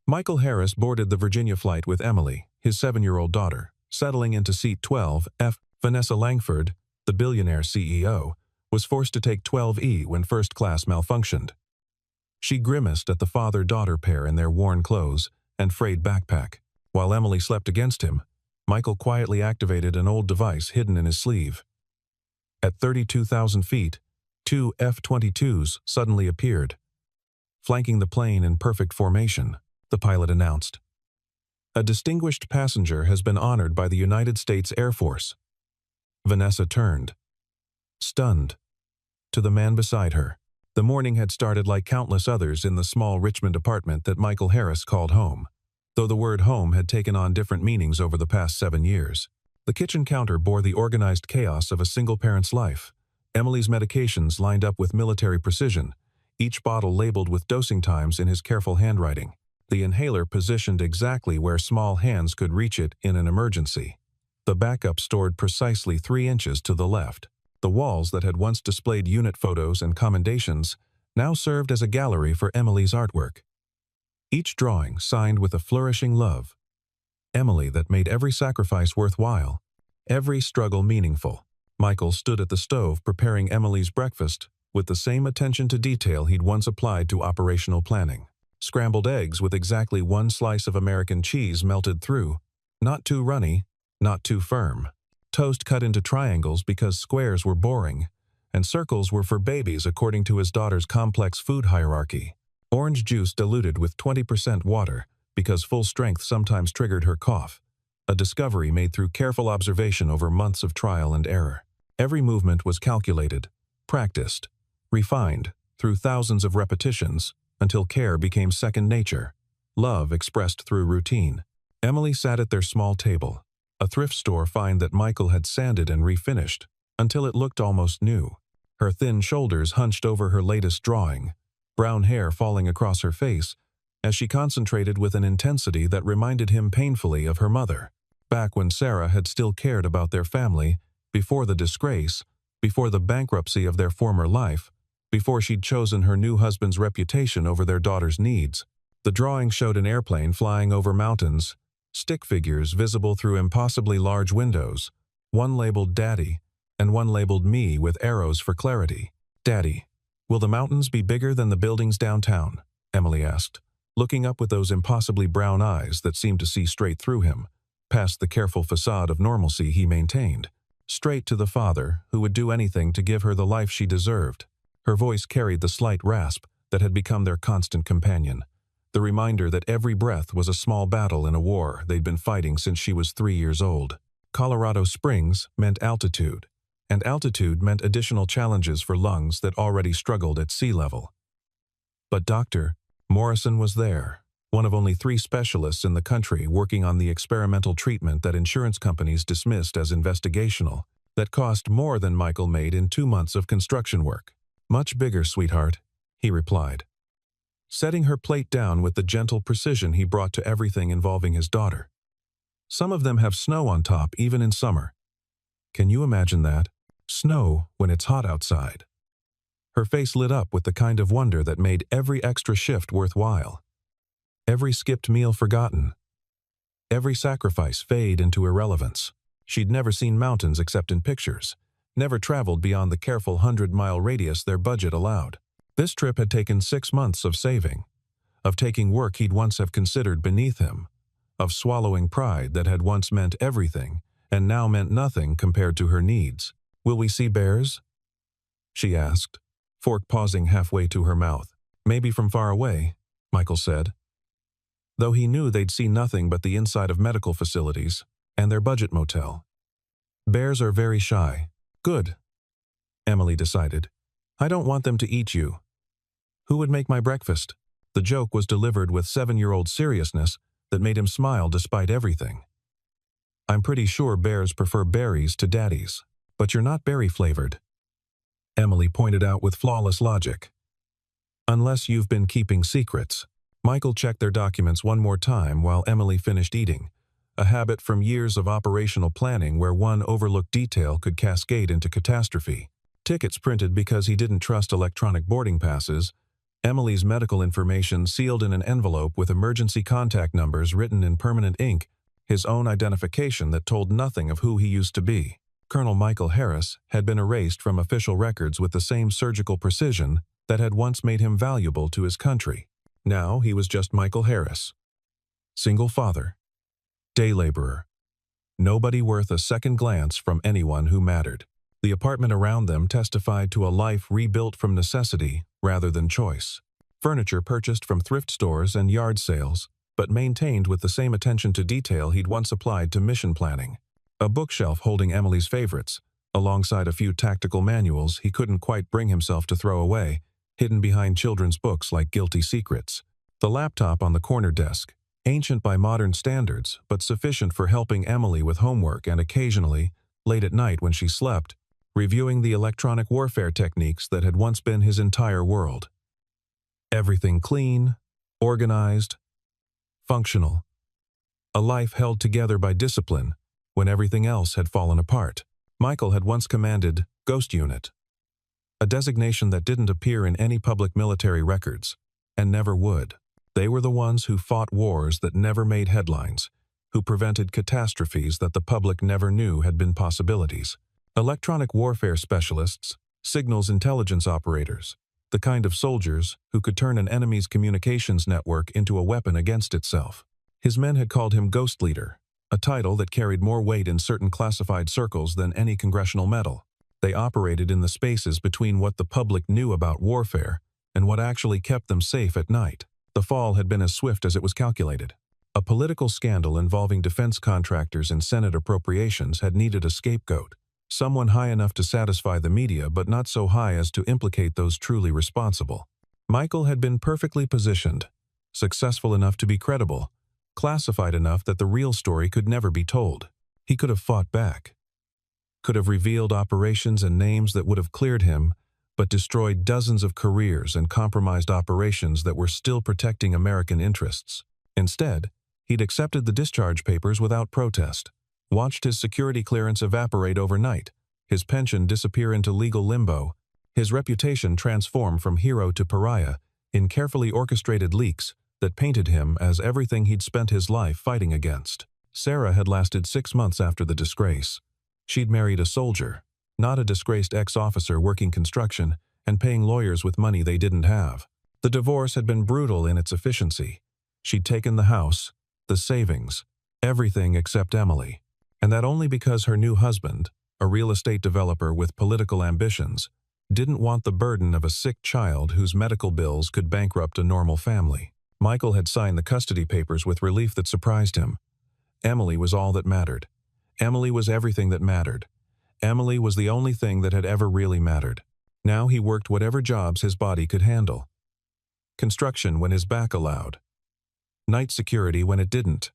Michael Harris boarded the Virginia flight with Emily, his 7-year-old daughter, settling into seat 12. Vanessa Langford, the billionaire CEO, was forced to take 12E when first class malfunctioned. She grimaced at the father-daughter pair in their worn clothes and frayed backpack. While Emily slept against him, Michael quietly activated an old device hidden in his sleeve. At 32,000 feet, 2 F-22s suddenly appeared. Flanking the plane in perfect formation, the pilot announced. A distinguished passenger has been honored by the United States Air Force. Vanessa turned, stunned, to the man beside her. The morning had started like countless others in the small Richmond apartment that Michael Harris called home, though the word home had taken on different meanings over the past 7 years. The kitchen counter bore the organized chaos of a single parent's life. Emily's medications lined up with military precision, each bottle labeled with dosing times in his careful handwriting. The inhaler positioned exactly where small hands could reach it in an emergency. The backup stored precisely 3 inches to the left. The walls that had once displayed unit photos and commendations now served as a gallery for Emily's artwork. Each drawing signed with a flourishing love. Emily that made every sacrifice worthwhile, every struggle meaningful. Michael stood at the stove preparing Emily's breakfast with the same attention to detail he'd once applied to operational planning. Scrambled eggs with exactly 1 slice of American cheese melted through, not too runny, not too firm. Toast cut into triangles because squares were boring, and circles were for babies according to his daughter's complex food hierarchy. Orange juice diluted with 20% water because full strength sometimes triggered her cough, a discovery made through careful observation over months of trial and error. Every movement was calculated, practiced, refined through thousands of repetitions until care became second nature, love expressed through routine. Emily sat at their small table, a thrift store find that Michael had sanded and refinished until it looked almost new. Her thin shoulders hunched over her latest drawing, brown hair falling across her face as she concentrated with an intensity that reminded him painfully of her mother, back when Sarah had still cared about their family, before the disgrace, before the bankruptcy of their former life, before she'd chosen her new husband's reputation over their daughter's needs. The drawing showed an airplane flying over mountains, stick figures visible through impossibly large windows, one labeled Daddy and one labeled Me with arrows for clarity. Daddy, will the mountains be bigger than the buildings downtown? Emily asked, looking up with those impossibly brown eyes that seemed to see straight through him, past the careful facade of normalcy he maintained, straight to the father who would do anything to give her the life she deserved. Her voice carried the slight rasp that had become their constant companion, the reminder that every breath was a small battle in a war they'd been fighting since she was 3 years old. Colorado Springs meant altitude, and altitude meant additional challenges for lungs that already struggled at sea level. But Dr. Morrison was there, one of only 3 specialists in the country working on the experimental treatment that insurance companies dismissed as investigational, that cost more than Michael made in 2 months of construction work. Much bigger, sweetheart, he replied, setting her plate down with the gentle precision he brought to everything involving his daughter. Some of them have snow on top even in summer. Can you imagine that? Snow when it's hot outside. Her face lit up with the kind of wonder that made every extra shift worthwhile. Every skipped meal forgotten. Every sacrifice fade into irrelevance. She'd never seen mountains except in pictures, never traveled beyond the careful 100-mile radius their budget allowed. This trip had taken 6 months of saving, of taking work he'd once have considered beneath him, of swallowing pride that had once meant everything and now meant nothing compared to her needs. Will we see bears? She asked, fork pausing halfway to her mouth. Maybe from far away, Michael said, though he knew they'd see nothing but the inside of medical facilities and their budget motel. Bears are very shy. Good, Emily decided. I don't want them to eat you. Who would make my breakfast? The joke was delivered with 7-year-old seriousness that made him smile despite everything. I'm pretty sure bears prefer berries to daddies, but you're not berry-flavored, Emily pointed out with flawless logic. Unless you've been keeping secrets. Michael checked their documents one more time while Emily finished eating, a habit from years of operational planning where one overlooked detail could cascade into catastrophe. Tickets printed because he didn't trust electronic boarding passes, Emily's medical information sealed in an envelope with emergency contact numbers written in permanent ink, his own identification that told nothing of who he used to be. Colonel Michael Harris had been erased from official records with the same surgical precision that had once made him valuable to his country. Now he was just Michael Harris. Single father. Day laborer. Nobody worth a second glance from anyone who mattered. The apartment around them testified to a life rebuilt from necessity rather than choice. Furniture purchased from thrift stores and yard sales, but maintained with the same attention to detail he'd once applied to mission planning. A bookshelf holding Emily's favorites, alongside a few tactical manuals he couldn't quite bring himself to throw away, hidden behind children's books like guilty secrets. The laptop on the corner desk, ancient by modern standards, but sufficient for helping Emily with homework and occasionally, late at night when she slept, reviewing the electronic warfare techniques that had once been his entire world. Everything clean, organized, functional. A life held together by discipline when everything else had fallen apart. Michael had once commanded Ghost Unit, a designation that didn't appear in any public military records, and never would. They were the ones who fought wars that never made headlines, who prevented catastrophes that the public never knew had been possibilities. Electronic warfare specialists, signals intelligence operators, the kind of soldiers who could turn an enemy's communications network into a weapon against itself. His men had called him Ghost Leader, a title that carried more weight in certain classified circles than any congressional medal. They operated in the spaces between what the public knew about warfare and what actually kept them safe at night. The fall had been as swift as it was calculated. A political scandal involving defense contractors and Senate appropriations had needed a scapegoat. Someone high enough to satisfy the media but not so high as to implicate those truly responsible. Michael had been perfectly positioned, successful enough to be credible, classified enough that the real story could never be told. He could have fought back, could have revealed operations and names that would have cleared him, but destroyed dozens of careers and compromised operations that were still protecting American interests. Instead, he'd accepted the discharge papers without protest, watched his security clearance evaporate overnight, his pension disappear into legal limbo, his reputation transform from hero to pariah in carefully orchestrated leaks that painted him as everything he'd spent his life fighting against. Sarah had lasted 6 months after the disgrace. She'd married a soldier, not a disgraced ex-officer working construction and paying lawyers with money they didn't have. The divorce had been brutal in its efficiency. She'd taken the house, the savings, everything except Emily. And that only because her new husband, a real estate developer with political ambitions, didn't want the burden of a sick child whose medical bills could bankrupt a normal family. Michael had signed the custody papers with relief that surprised him. Emily was all that mattered. Emily was everything that mattered. Emily was the only thing that had ever really mattered. Now he worked whatever jobs his body could handle. Construction when his back allowed. Night security when it didn't.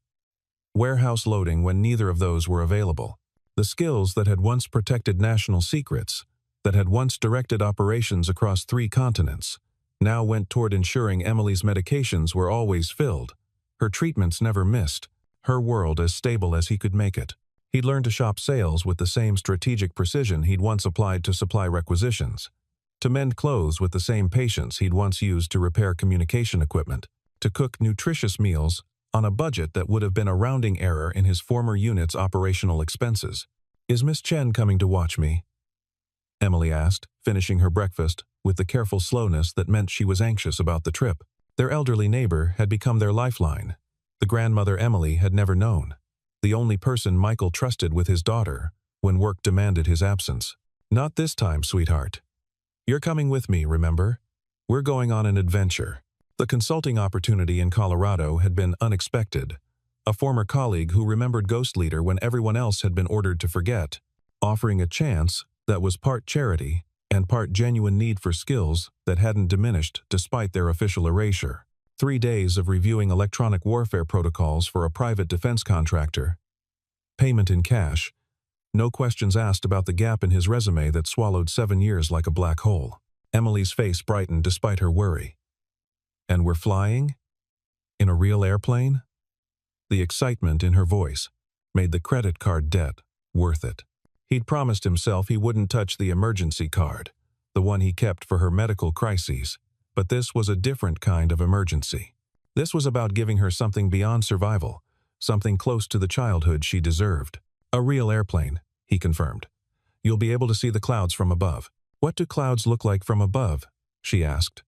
Warehouse loading when neither of those were available. The skills that had once protected national secrets, that had once directed operations across 3 continents, now went toward ensuring Emily's medications were always filled, her treatments never missed, her world as stable as he could make it. He'd learned to shop sales with the same strategic precision he'd once applied to supply requisitions, to mend clothes with the same patience he'd once used to repair communication equipment, to cook nutritious meals on a budget that would have been a rounding error in his former unit's operational expenses. "Is Miss Chen coming to watch me?" Emily asked, finishing her breakfast with the careful slowness that meant she was anxious about the trip. Their elderly neighbor had become their lifeline. The grandmother Emily had never known. The only person Michael trusted with his daughter when work demanded his absence. "Not this time, sweetheart. You're coming with me, remember? We're going on an adventure." The consulting opportunity in Colorado had been unexpected. A former colleague who remembered Ghost Leader when everyone else had been ordered to forget, offering a chance that was part charity and part genuine need for skills that hadn't diminished despite their official erasure. 3 days of reviewing electronic warfare protocols for a private defense contractor. Payment in cash. No questions asked about the gap in his resume that swallowed 7 years like a black hole. Emily's face brightened despite her worry. "And we're flying? In a real airplane?" The excitement in her voice made the credit card debt worth it. He'd promised himself he wouldn't touch the emergency card, the one he kept for her medical crises, But this was a different kind of emergency. This was about giving her something beyond survival, something close to the childhood she deserved. A real airplane, he confirmed. You'll be able to see the clouds from above. What do clouds look like from above? She asked,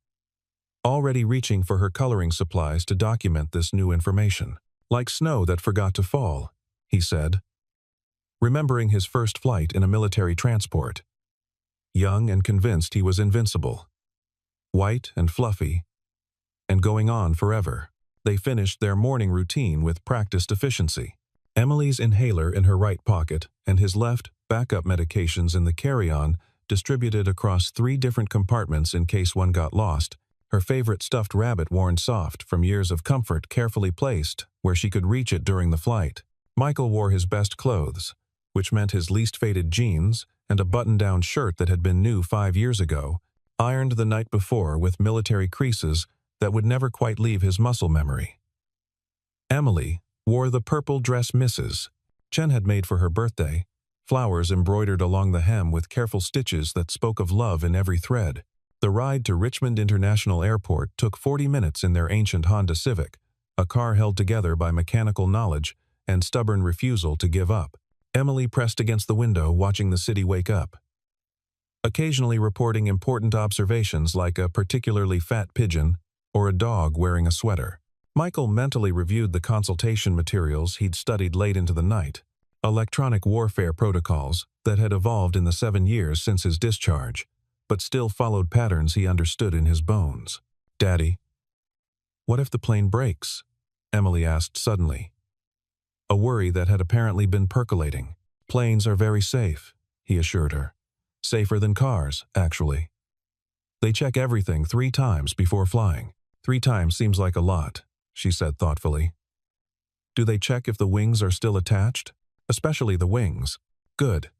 already reaching for her coloring supplies to document this new information. Like snow that forgot to fall, he said, remembering his first flight in a military transport. Young and convinced he was invincible. White and fluffy, and going on forever. They finished their morning routine with practiced efficiency. Emily's inhaler in her right pocket and his left, backup medications in the carry-on, distributed across 3 different compartments in case one got lost, her favorite stuffed rabbit worn soft from years of comfort carefully placed where she could reach it during the flight. Michael wore his best clothes, which meant his least faded jeans and a button-down shirt that had been new 5 years ago, ironed the night before with military creases that would never quite leave his muscle memory. Emily wore the purple dress Mrs. Chen had made for her birthday, flowers embroidered along the hem with careful stitches that spoke of love in every thread. The ride to Richmond International Airport took 40 minutes in their ancient Honda Civic, a car held together by mechanical knowledge and stubborn refusal to give up. Emily pressed against the window, watching the city wake up, occasionally reporting important observations like a particularly fat pigeon or a dog wearing a sweater. Michael mentally reviewed the consultation materials he'd studied late into the night, electronic warfare protocols that had evolved in the 7 years since his discharge, but still followed patterns he understood in his bones. "Daddy, what if the plane breaks?" Emily asked suddenly, a worry that had apparently been percolating. "Planes are very safe," he assured her. "Safer than cars, actually. They check everything 3 times before flying." 3 times seems like a lot, she said thoughtfully. "Do they check if the wings are still attached? Especially the wings." "Good.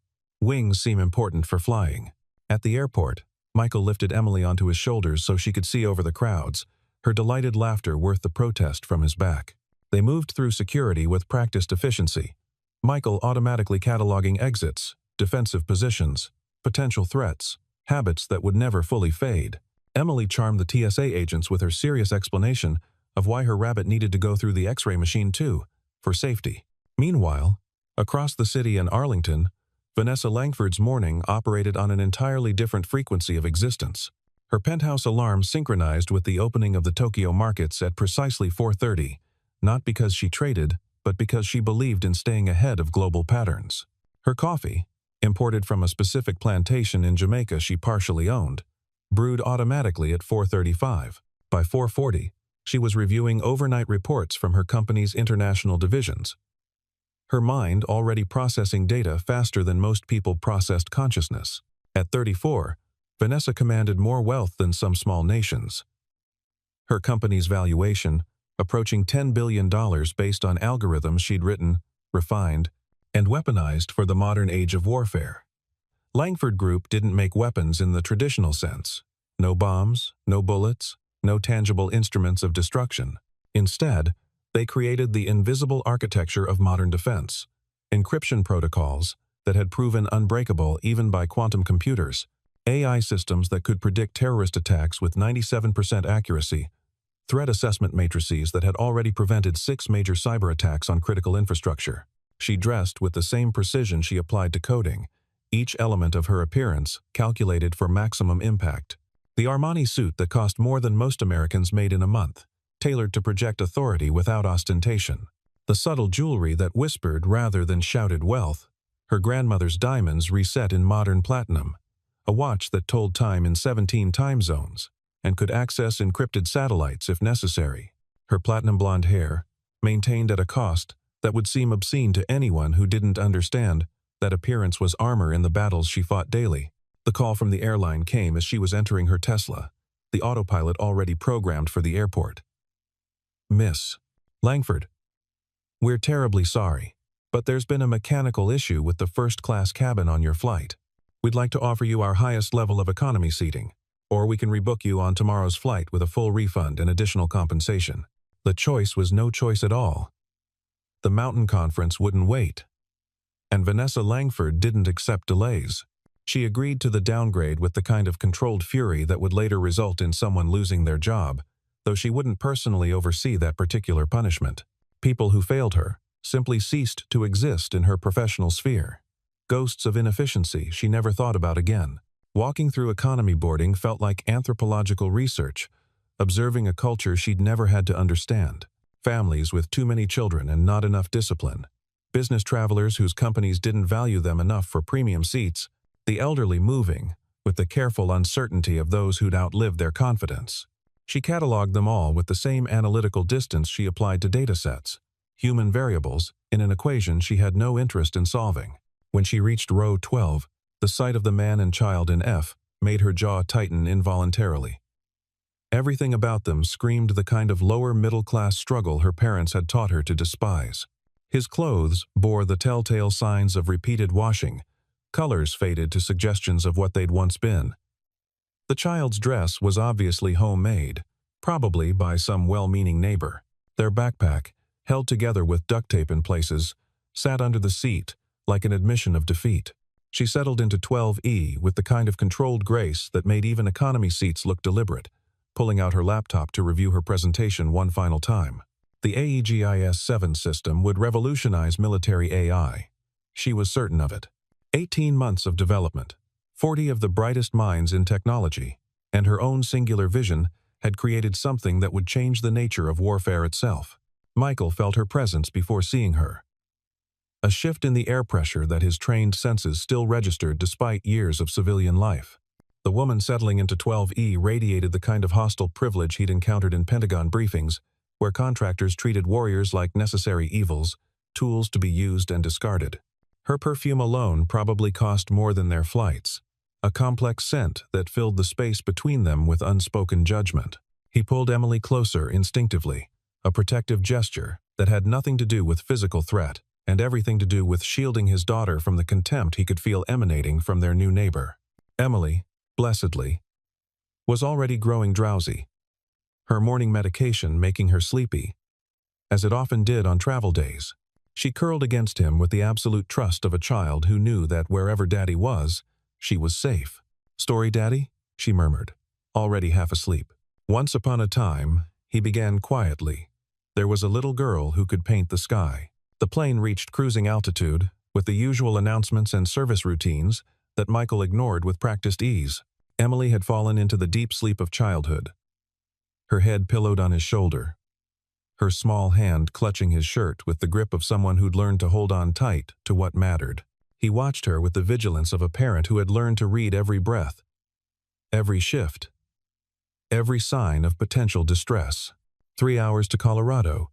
Wings seem important for flying." At the airport, Michael lifted Emily onto his shoulders so she could see over the crowds, her delighted laughter worth the protest from his back. They moved through security with practiced efficiency, Michael automatically cataloging exits, defensive positions, potential threats, habits that would never fully fade. Emily charmed the TSA agents with her serious explanation of why her rabbit needed to go through the X-ray machine too, for safety. Meanwhile, across the city in Arlington, Vanessa Langford's morning operated on an entirely different frequency of existence. Her penthouse alarm synchronized with the opening of the Tokyo markets at precisely 4:30, not because she traded, but because she believed in staying ahead of global patterns. Her coffee, imported from a specific plantation in Jamaica she partially owned, brewed automatically at 4:35. By 4:40, she was reviewing overnight reports from her company's international divisions, her mind already processing data faster than most people processed consciousness. At 34, Vanessa commanded more wealth than some small nations. Her company's valuation, approaching $10 billion based on algorithms she'd written, refined, and weaponized for the modern age of warfare. Langford Group didn't make weapons in the traditional sense. No bombs, no bullets, no tangible instruments of destruction. Instead, they created the invisible architecture of modern defense, encryption protocols that had proven unbreakable even by quantum computers, AI systems that could predict terrorist attacks with 97% accuracy, threat assessment matrices that had already prevented 6 major cyber attacks on critical infrastructure. She dressed with the same precision she applied to coding, each element of her appearance calculated for maximum impact. The Armani suit that cost more than most Americans made in a month, tailored to project authority without ostentation. The subtle jewelry that whispered rather than shouted wealth, her grandmother's diamonds reset in modern platinum, a watch that told time in 17 time zones and could access encrypted satellites if necessary. Her platinum blonde hair, maintained at a cost that would seem obscene to anyone who didn't understand that appearance was armor in the battles she fought daily. The call from the airline came as she was entering her Tesla, the autopilot already programmed for the airport. "Miss Langford, we're terribly sorry, but there's been a mechanical issue with the first-class cabin on your flight. We'd like to offer you our highest level of economy seating, or we can rebook you on tomorrow's flight with a full refund and additional compensation." The choice was no choice at all. The mountain conference wouldn't wait, and Vanessa Langford didn't accept delays. She agreed to the downgrade with the kind of controlled fury that would later result in someone losing their job, though she wouldn't personally oversee that particular punishment. People who failed her simply ceased to exist in her professional sphere. Ghosts of inefficiency she never thought about again. Walking through economy boarding felt like anthropological research, observing a culture she'd never had to understand. Families with too many children and not enough discipline. Business travelers whose companies didn't value them enough for premium seats. The elderly moving, with the careful uncertainty of those who'd outlived their confidence. She cataloged them all with the same analytical distance she applied to datasets, human variables, in an equation she had no interest in solving. When she reached row 12, the sight of the man and child in F made her jaw tighten involuntarily. Everything about them screamed the kind of lower middle-class struggle her parents had taught her to despise. His clothes bore the telltale signs of repeated washing, colors faded to suggestions of what they'd once been. The child's dress was obviously homemade, probably by some well-meaning neighbor. Their backpack, held together with duct tape in places, sat under the seat like an admission of defeat. She settled into 12E with the kind of controlled grace that made even economy seats look deliberate, pulling out her laptop to review her presentation one final time. The AEGIS-7 system would revolutionize military AI. She was certain of it. 18 months of development, 40 of the brightest minds in technology, and her own singular vision had created something that would change the nature of warfare itself. Michael felt her presence before seeing her. A shift in the air pressure that his trained senses still registered despite years of civilian life. The woman settling into 12E radiated the kind of hostile privilege he'd encountered in Pentagon briefings, where contractors treated warriors like necessary evils, tools to be used and discarded. Her perfume alone probably cost more than their flights, a complex scent that filled the space between them with unspoken judgment. He pulled Emily closer instinctively, a protective gesture that had nothing to do with physical threat and everything to do with shielding his daughter from the contempt he could feel emanating from their new neighbor. Emily, blessedly, was already growing drowsy, her morning medication making her sleepy, as it often did on travel days. She curled against him with the absolute trust of a child who knew that wherever Daddy was, she was safe. "Story, Daddy?" she murmured, already half asleep. Once upon a time, he began quietly. There was a little girl who could paint the sky. The plane reached cruising altitude, with the usual announcements and service routines that Michael ignored with practiced ease. Emily had fallen into the deep sleep of childhood, her head pillowed on his shoulder, her small hand clutching his shirt with the grip of someone who'd learned to hold on tight to what mattered. He watched her with the vigilance of a parent who had learned to read every breath, every shift, every sign of potential distress. 3 hours to Colorado.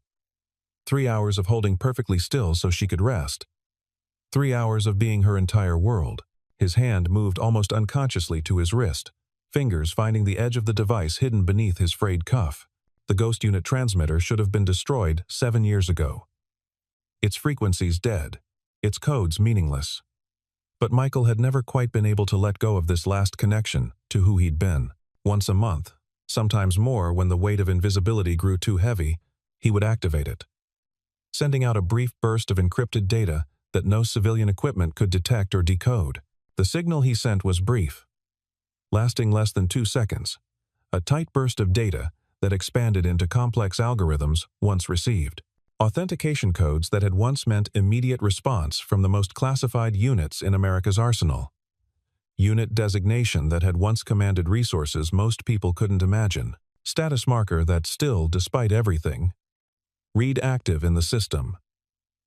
3 hours of holding perfectly still so she could rest. 3 hours of being her entire world. His hand moved almost unconsciously to his wrist, fingers finding the edge of the device hidden beneath his frayed cuff. The Ghost Unit transmitter should have been destroyed 7 years ago. Its frequencies dead, its codes meaningless. But Michael had never quite been able to let go of this last connection to who he'd been. Once a month, sometimes more when the weight of invisibility grew too heavy, he would activate it, sending out a brief burst of encrypted data that no civilian equipment could detect or decode. The signal he sent was brief, lasting less than 2 seconds, a tight burst of data that expanded into complex algorithms once received. Authentication codes that had once meant immediate response from the most classified units in America's arsenal. Unit designation that had once commanded resources most people couldn't imagine. Status marker that still, despite everything, read active in the system,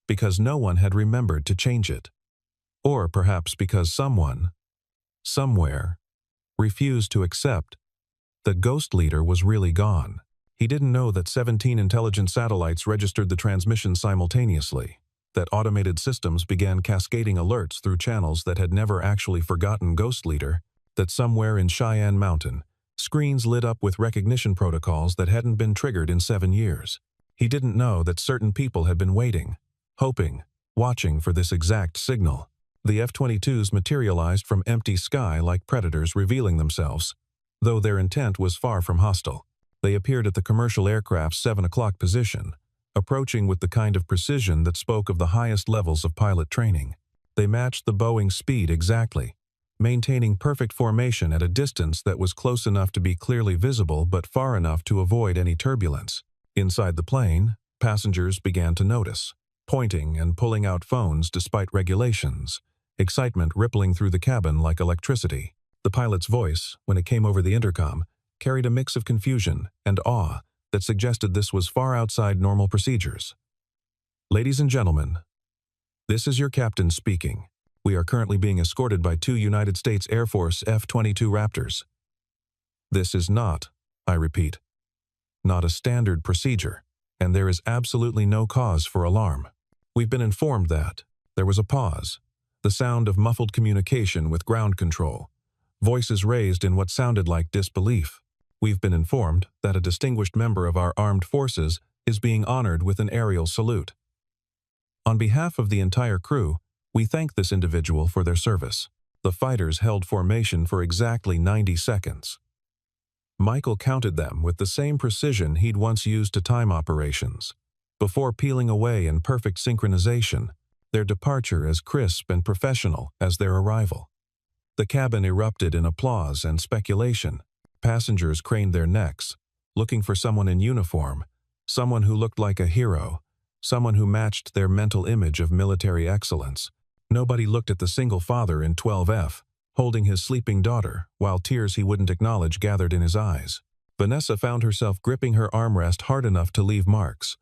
because no one had remembered to change it. Or perhaps because someone, somewhere, refused to accept that Ghost Leader was really gone. He didn't know that 17 intelligent satellites registered the transmission simultaneously, that automated systems began cascading alerts through channels that had never actually forgotten Ghost Leader, that somewhere in Cheyenne Mountain, screens lit up with recognition protocols that hadn't been triggered in 7 years. He didn't know that certain people had been waiting, hoping, watching for this exact signal. The F-22s materialized from empty sky like predators revealing themselves, though their intent was far from hostile. They appeared at the commercial aircraft's 7 o'clock position, approaching with the kind of precision that spoke of the highest levels of pilot training. They matched the Boeing speed exactly, maintaining perfect formation at a distance that was close enough to be clearly visible but far enough to avoid any turbulence. Inside the plane, passengers began to notice, pointing and pulling out phones despite regulations, excitement rippling through the cabin like electricity. The pilot's voice, when it came over the intercom, carried a mix of confusion and awe that suggested this was far outside normal procedures. "Ladies and gentlemen, this is your captain speaking. We are currently being escorted by 2 United States Air Force F-22 Raptors. This is not, I repeat, not a standard procedure, and there is absolutely no cause for alarm. We've been informed that." There was a pause, the sound of muffled communication with ground control, voices raised in what sounded like disbelief. "We've been informed that a distinguished member of our armed forces is being honored with an aerial salute. On behalf of the entire crew, we thank this individual for their service." The fighters held formation for exactly 90 seconds. Michael counted them with the same precision he'd once used to time operations, before peeling away in perfect synchronization, their departure as crisp and professional as their arrival. The cabin erupted in applause and speculation. Passengers craned their necks, looking for someone in uniform, someone who looked like a hero, someone who matched their mental image of military excellence. Nobody looked at the single father in 12F, holding his sleeping daughter, while tears he wouldn't acknowledge gathered in his eyes. Vanessa found herself gripping her armrest hard enough to leave marks,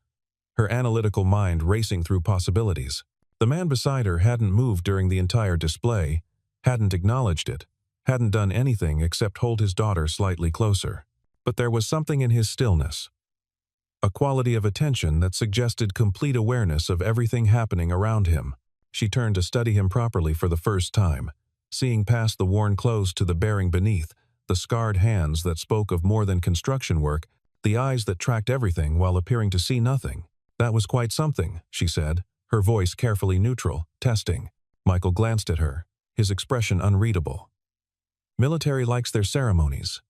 her analytical mind racing through possibilities. The man beside her hadn't moved during the entire display, hadn't acknowledged it, hadn't done anything except hold his daughter slightly closer. But there was something in his stillness, a quality of attention that suggested complete awareness of everything happening around him. She turned to study him properly for the first time, seeing past the worn clothes to the bearing beneath, the scarred hands that spoke of more than construction work, the eyes that tracked everything while appearing to see nothing. "That was quite something," she said, her voice carefully neutral, testing. Michael glanced at her, his expression unreadable. "Military likes their ceremonies,"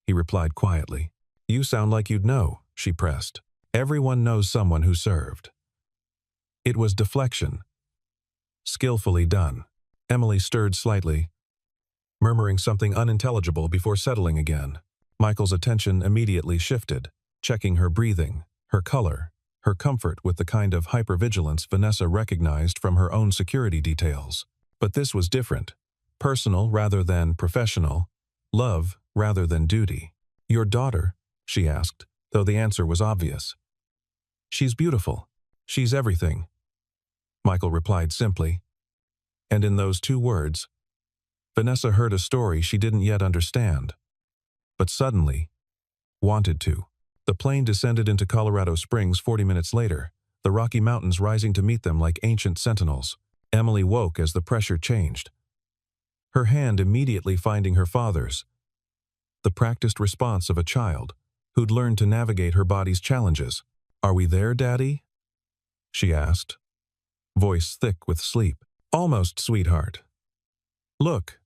he replied quietly. "You sound like you'd know," she pressed. "Everyone knows someone who served." It was deflection. Skillfully done. Emily stirred slightly, murmuring something unintelligible before settling again. Michael's attention immediately shifted, checking her breathing, her color, her comfort with the kind of hypervigilance Vanessa recognized from her own security details. But this was different. Personal rather than professional. Love rather than duty. "Your daughter?" she asked, though the answer was obvious. "She's beautiful. She's everything," Michael replied simply. And in those 2 words, Vanessa heard a story she didn't yet understand, but suddenly wanted to. The plane descended into Colorado Springs 40 minutes later, the Rocky Mountains rising to meet them like ancient sentinels. Emily woke as the pressure changed, her hand immediately finding her father's, the practiced response of a child who'd learned to navigate her body's challenges. "Are we there, Daddy?" she asked, voice thick with sleep. "Almost, sweetheart. Look,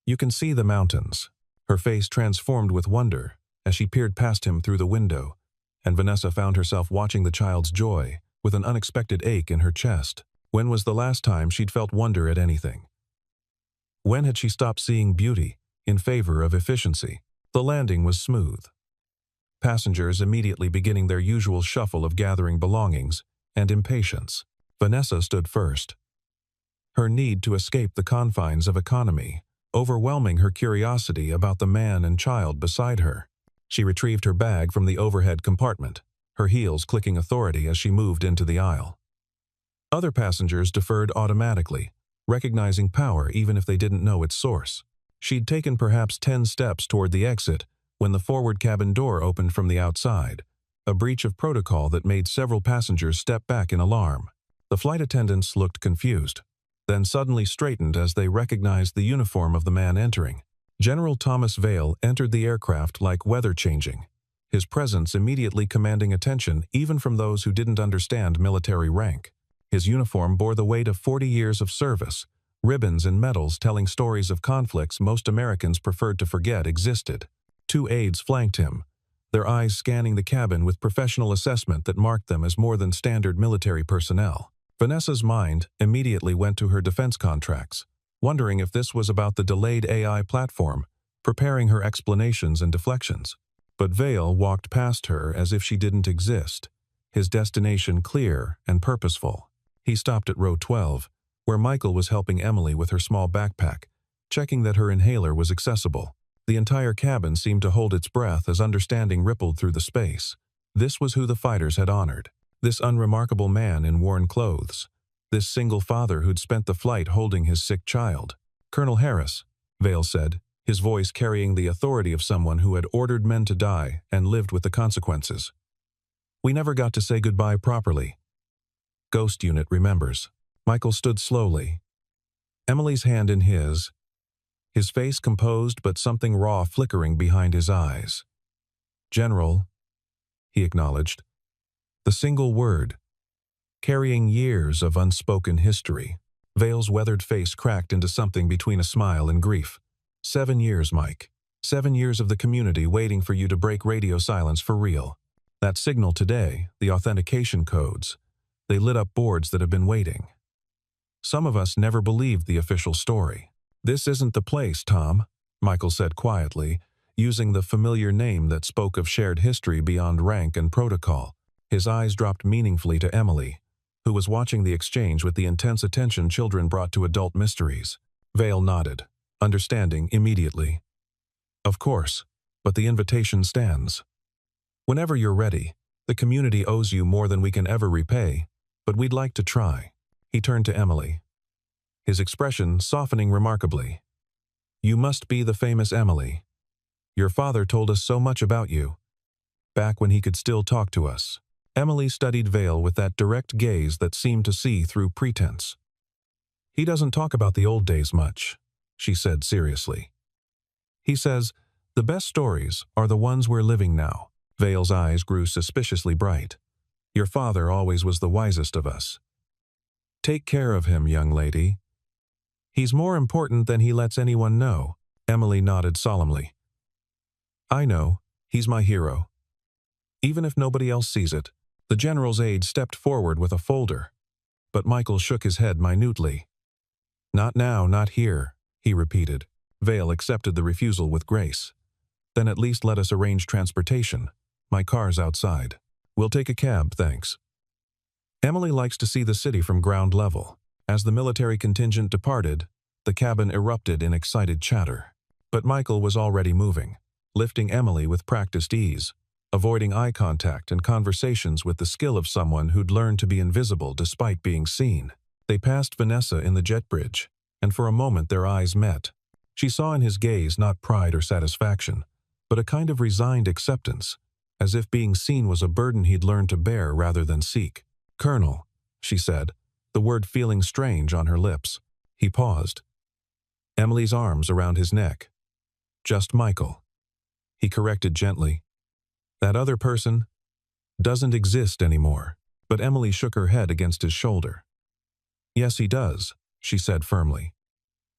you can see the mountains." Her face transformed with wonder as she peered past him through the window, and Vanessa found herself watching the child's joy with an unexpected ache in her chest. When was the last time she'd felt wonder at anything? When had she stopped seeing beauty in favor of efficiency? The landing was smooth, passengers immediately beginning their usual shuffle of gathering belongings and impatience. Vanessa stood first, her need to escape the confines of economy overwhelming her curiosity about the man and child beside her. She retrieved her bag from the overhead compartment, her heels clicking authority as she moved into the aisle. Other passengers deferred automatically, recognizing power even if they didn't know its source. She'd taken perhaps 10 steps toward the exit when the forward cabin door opened from the outside, a breach of protocol that made several passengers step back in alarm. The flight attendants looked confused, then suddenly straightened as they recognized the uniform of the man entering. General Thomas Vale entered the aircraft like weather changing, his presence immediately commanding attention even from those who didn't understand military rank. His uniform bore the weight of 40 years of service, ribbons and medals telling stories of conflicts most Americans preferred to forget existed. 2 aides flanked him, their eyes scanning the cabin with professional assessment that marked them as more than standard military personnel. Vanessa's mind immediately went to her defense contracts. wondering if this was about the delayed AI platform, preparing her explanations and deflections. But Vale walked past her as if she didn't exist, his destination clear and purposeful. He stopped at row 12, where Michael was helping Emily with her small backpack, checking that her inhaler was accessible. The entire cabin seemed to hold its breath as understanding rippled through the space. This was who the fighters had honored. This unremarkable man in worn clothes. This single father who'd spent the flight holding his sick child. "Colonel Harris," Vale said, his voice carrying the authority of someone who had ordered men to die and lived with the consequences. "We never got to say goodbye properly." "Ghost Unit remembers." Michael stood slowly, Emily's hand in his face composed but something raw flickering behind his eyes. "General," he acknowledged. The single word, carrying years of unspoken history. Vale's weathered face cracked into something between a smile and grief. 7 years, Mike. 7 years of the community waiting for you to break radio silence for real. That signal today, the authentication codes, they lit up boards that have been waiting. Some of us never believed the official story. "This isn't the place, Tom," Michael said quietly, using the familiar name that spoke of shared history beyond rank and protocol. His eyes dropped meaningfully to Emily, who was watching the exchange with the intense attention children brought to adult mysteries. Vale nodded, understanding immediately. "Of course, but the invitation stands. Whenever you're ready, the community owes you more than we can ever repay, but we'd like to try." He turned to Emily, his expression softening remarkably. "You must be the famous Emily. Your father told us so much about you, back when he could still talk to us." Emily studied Vale with that direct gaze that seemed to see through pretense. "He doesn't talk about the old days much," she said seriously. "He says, the best stories are the ones we're living now." Vale's eyes grew suspiciously bright. "Your father always was the wisest of us. Take care of him, young lady. He's more important than he lets anyone know." Emily nodded solemnly. "I know, he's my hero. Even if nobody else sees it." The general's aide stepped forward with a folder, but Michael shook his head minutely. "Not now, not here," he repeated. Vale accepted the refusal with grace. "Then at least let us arrange transportation. My car's outside. We'll take a cab, thanks." Emily likes to see the city from ground level. As the military contingent departed, the cabin erupted in excited chatter. But Michael was already moving, lifting Emily with practiced ease, avoiding eye contact and conversations with the skill of someone who'd learned to be invisible despite being seen. They passed Vanessa in the jet bridge, and for a moment their eyes met. She saw in his gaze not pride or satisfaction, but a kind of resigned acceptance, as if being seen was a burden he'd learned to bear rather than seek. "Colonel," she said, the word feeling strange on her lips. He paused, Emily's arms around his neck. "Just Michael," he corrected gently. "That other person doesn't exist anymore." But Emily shook her head against his shoulder. "Yes, he does," she said firmly.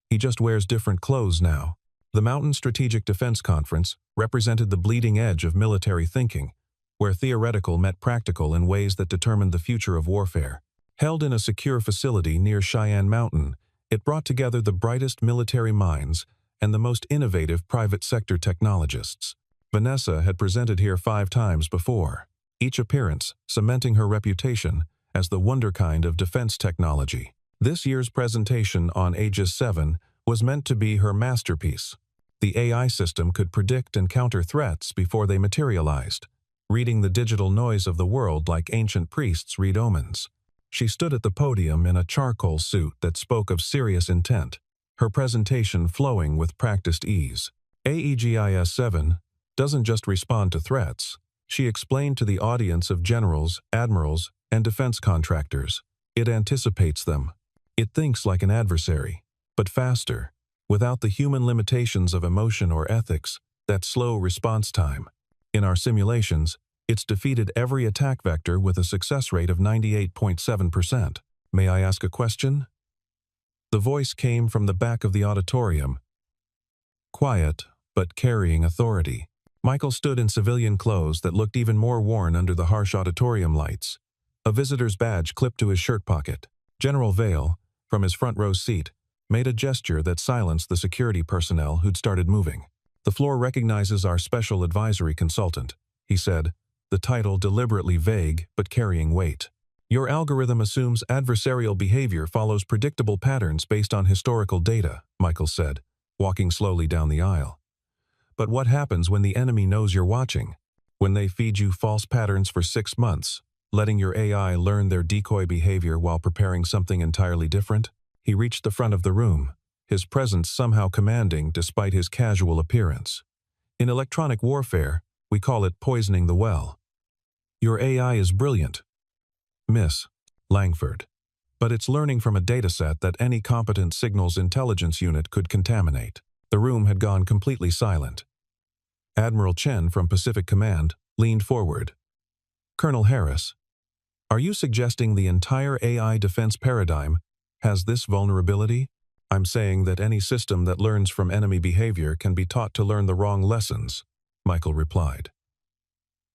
"He just wears different clothes now." The Mountain Strategic Defense Conference represented the bleeding edge of military thinking, where theoretical met practical in ways that determined the future of warfare. Held in a secure facility near Cheyenne Mountain, it brought together the brightest military minds and the most innovative private sector technologists. Vanessa had presented here 5 times before, each appearance cementing her reputation as the wonderkind of defense technology. This year's presentation on Aegis 7 was meant to be her masterpiece. The AI system could predict and counter threats before they materialized, reading the digital noise of the world like ancient priests read omens. She stood at the podium in a charcoal suit that spoke of serious intent, her presentation flowing with practiced ease. Aegis 7 doesn't just respond to threats, she explained to the audience of generals, admirals, and defense contractors. It anticipates them. It thinks like an adversary, but faster, without the human limitations of emotion or ethics, that slow response time. In our simulations, it's defeated every attack vector with a success rate of 98.7%. "May I ask a question?" The voice came from the back of the auditorium, quiet but carrying authority. Michael stood in civilian clothes that looked even more worn under the harsh auditorium lights, a visitor's badge clipped to his shirt pocket. General Vale, from his front row seat, made a gesture that silenced the security personnel who'd started moving. "The floor recognizes our special advisory consultant," he said, the title deliberately vague but carrying weight. "Your algorithm assumes adversarial behavior follows predictable patterns based on historical data," Michael said, walking slowly down the aisle. "But what happens when the enemy knows you're watching? When they feed you false patterns for 6 months, letting your AI learn their decoy behavior while preparing something entirely different?" He reached the front of the room, his presence somehow commanding despite his casual appearance. "In electronic warfare, we call it poisoning the well. Your AI is brilliant, Miss Langford, but it's learning from a dataset that any competent signals intelligence unit could contaminate." The room had gone completely silent. Admiral Chen from Pacific Command leaned forward. "Colonel Harris, are you suggesting the entire AI defense paradigm has this vulnerability?" "I'm saying that any system that learns from enemy behavior can be taught to learn the wrong lessons," Michael replied.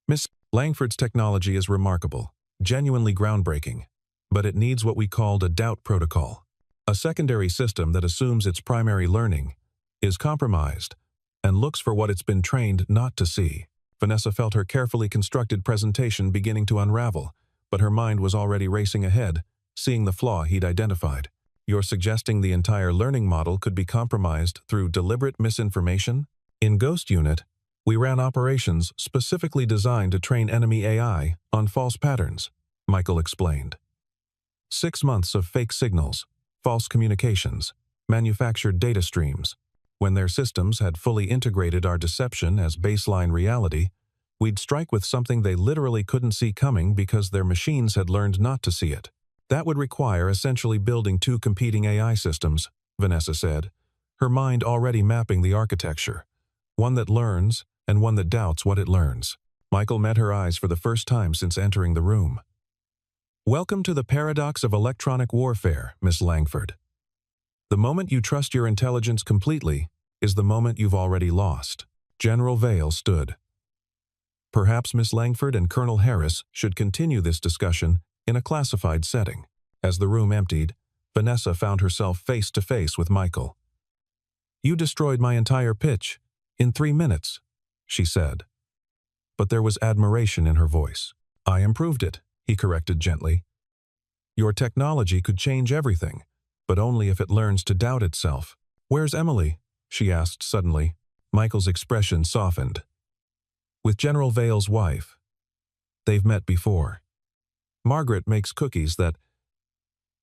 "Miss Langford's technology is remarkable, genuinely groundbreaking, but it needs what we called a doubt protocol. A secondary system that assumes its primary learning is compromised and looks for what it's been trained not to see." Vanessa felt her carefully constructed presentation beginning to unravel, but her mind was already racing ahead, seeing the flaw he'd identified. "You're suggesting the entire learning model could be compromised through deliberate misinformation? In Ghost Unit, we ran operations specifically designed to train enemy AI on false patterns," Michael explained. 6 months of fake signals, false communications, manufactured data streams. When their systems had fully integrated our deception as baseline reality, we'd strike with something they literally couldn't see coming because their machines had learned not to see it. "That would require essentially building 2 competing AI systems," Vanessa said, her mind already mapping the architecture. "One that learns and one that doubts what it learns." Michael met her eyes for the first time since entering the room. "Welcome to the paradox of electronic warfare, Miss Langford. The moment you trust your intelligence completely is the moment you've already lost." General Vale stood. "Perhaps Miss Langford and Colonel Harris should continue this discussion in a classified setting." As the room emptied, Vanessa found herself face to face with Michael. "You destroyed my entire pitch in 3 minutes," she said. But there was admiration in her voice. "I improved it," he corrected gently. "Your technology could change everything, but only if it learns to doubt itself." "Where's Emily?" she asked suddenly. Michael's expression softened. "With General Vale's wife. They've met before. Margaret makes cookies that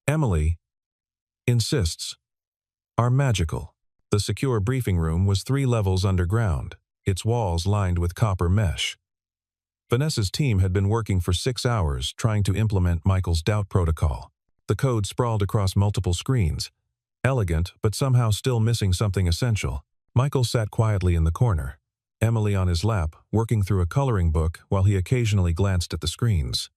Emily insists are magical." The secure briefing room was 3 levels underground, its walls lined with copper mesh. Vanessa's team had been working for 6 hours trying to implement Michael's doubt protocol. The code sprawled across multiple screens, elegant but somehow still missing something essential. Michael sat quietly in the corner, Emily on his lap, working through a coloring book while he occasionally glanced at the screens.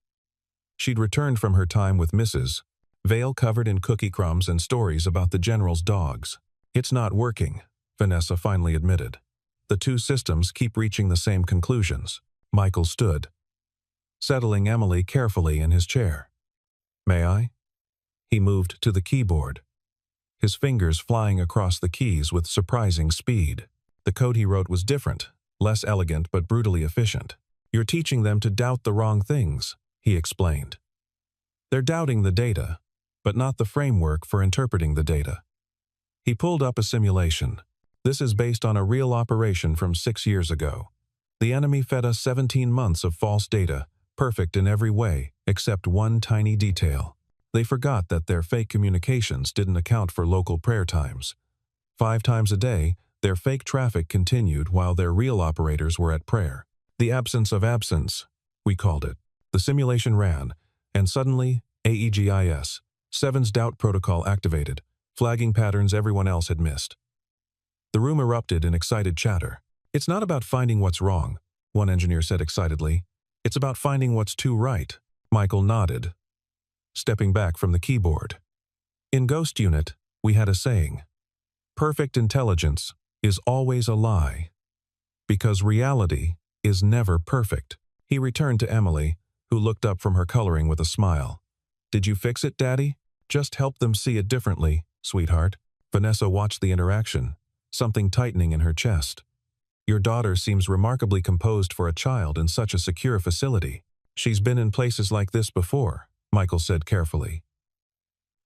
She'd returned from her time with Mrs. Vale covered in cookie crumbs and stories about the General's dogs. "It's not working," Vanessa finally admitted. "The 2 systems keep reaching the same conclusions." Michael stood, settling Emily carefully in his chair. "May I?" He moved to the keyboard, his fingers flying across the keys with surprising speed. The code he wrote was different, less elegant but brutally efficient. "You're teaching them to doubt the wrong things," he explained. "They're doubting the data, but not the framework for interpreting the data." He pulled up a simulation. "This is based on a real operation from 6 years ago. The enemy fed us 17 months of false data, perfect in every way, except one tiny detail. They forgot that their fake communications didn't account for local prayer times. 5 times a day, their fake traffic continued while their real operators were at prayer. The absence of absence, we called it." The simulation ran, and suddenly, AEGIS, Seven's doubt protocol activated, flagging patterns everyone else had missed. The room erupted in excited chatter. "It's not about finding what's wrong," one engineer said excitedly. "It's about finding what's too right." Michael nodded, stepping back from the keyboard. "In Ghost Unit, we had a saying. Perfect intelligence is always a lie, because reality is never perfect." He returned to Emily, who looked up from her coloring with a smile. "Did you fix it, Daddy?" "Just help them see it differently, sweetheart." Vanessa watched the interaction, something tightening in her chest. Your daughter seems remarkably composed for a child in such a secure facility. She's been in places like this before, Michael said carefully.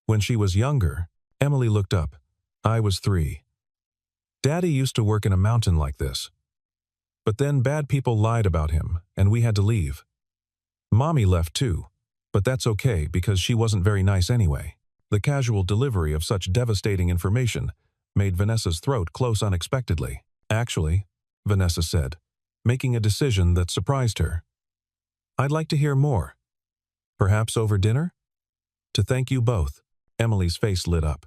When she was younger, Emily looked up. I was 3. Daddy used to work in a mountain like this. But then bad people lied about him, and we had to leave. Mommy left too, but that's okay because she wasn't very nice anyway. The casual delivery of such devastating information made Vanessa's throat close unexpectedly. Actually, Vanessa said, making a decision that surprised her. I'd like to hear more. Perhaps over dinner? To thank you both. Emily's face lit up.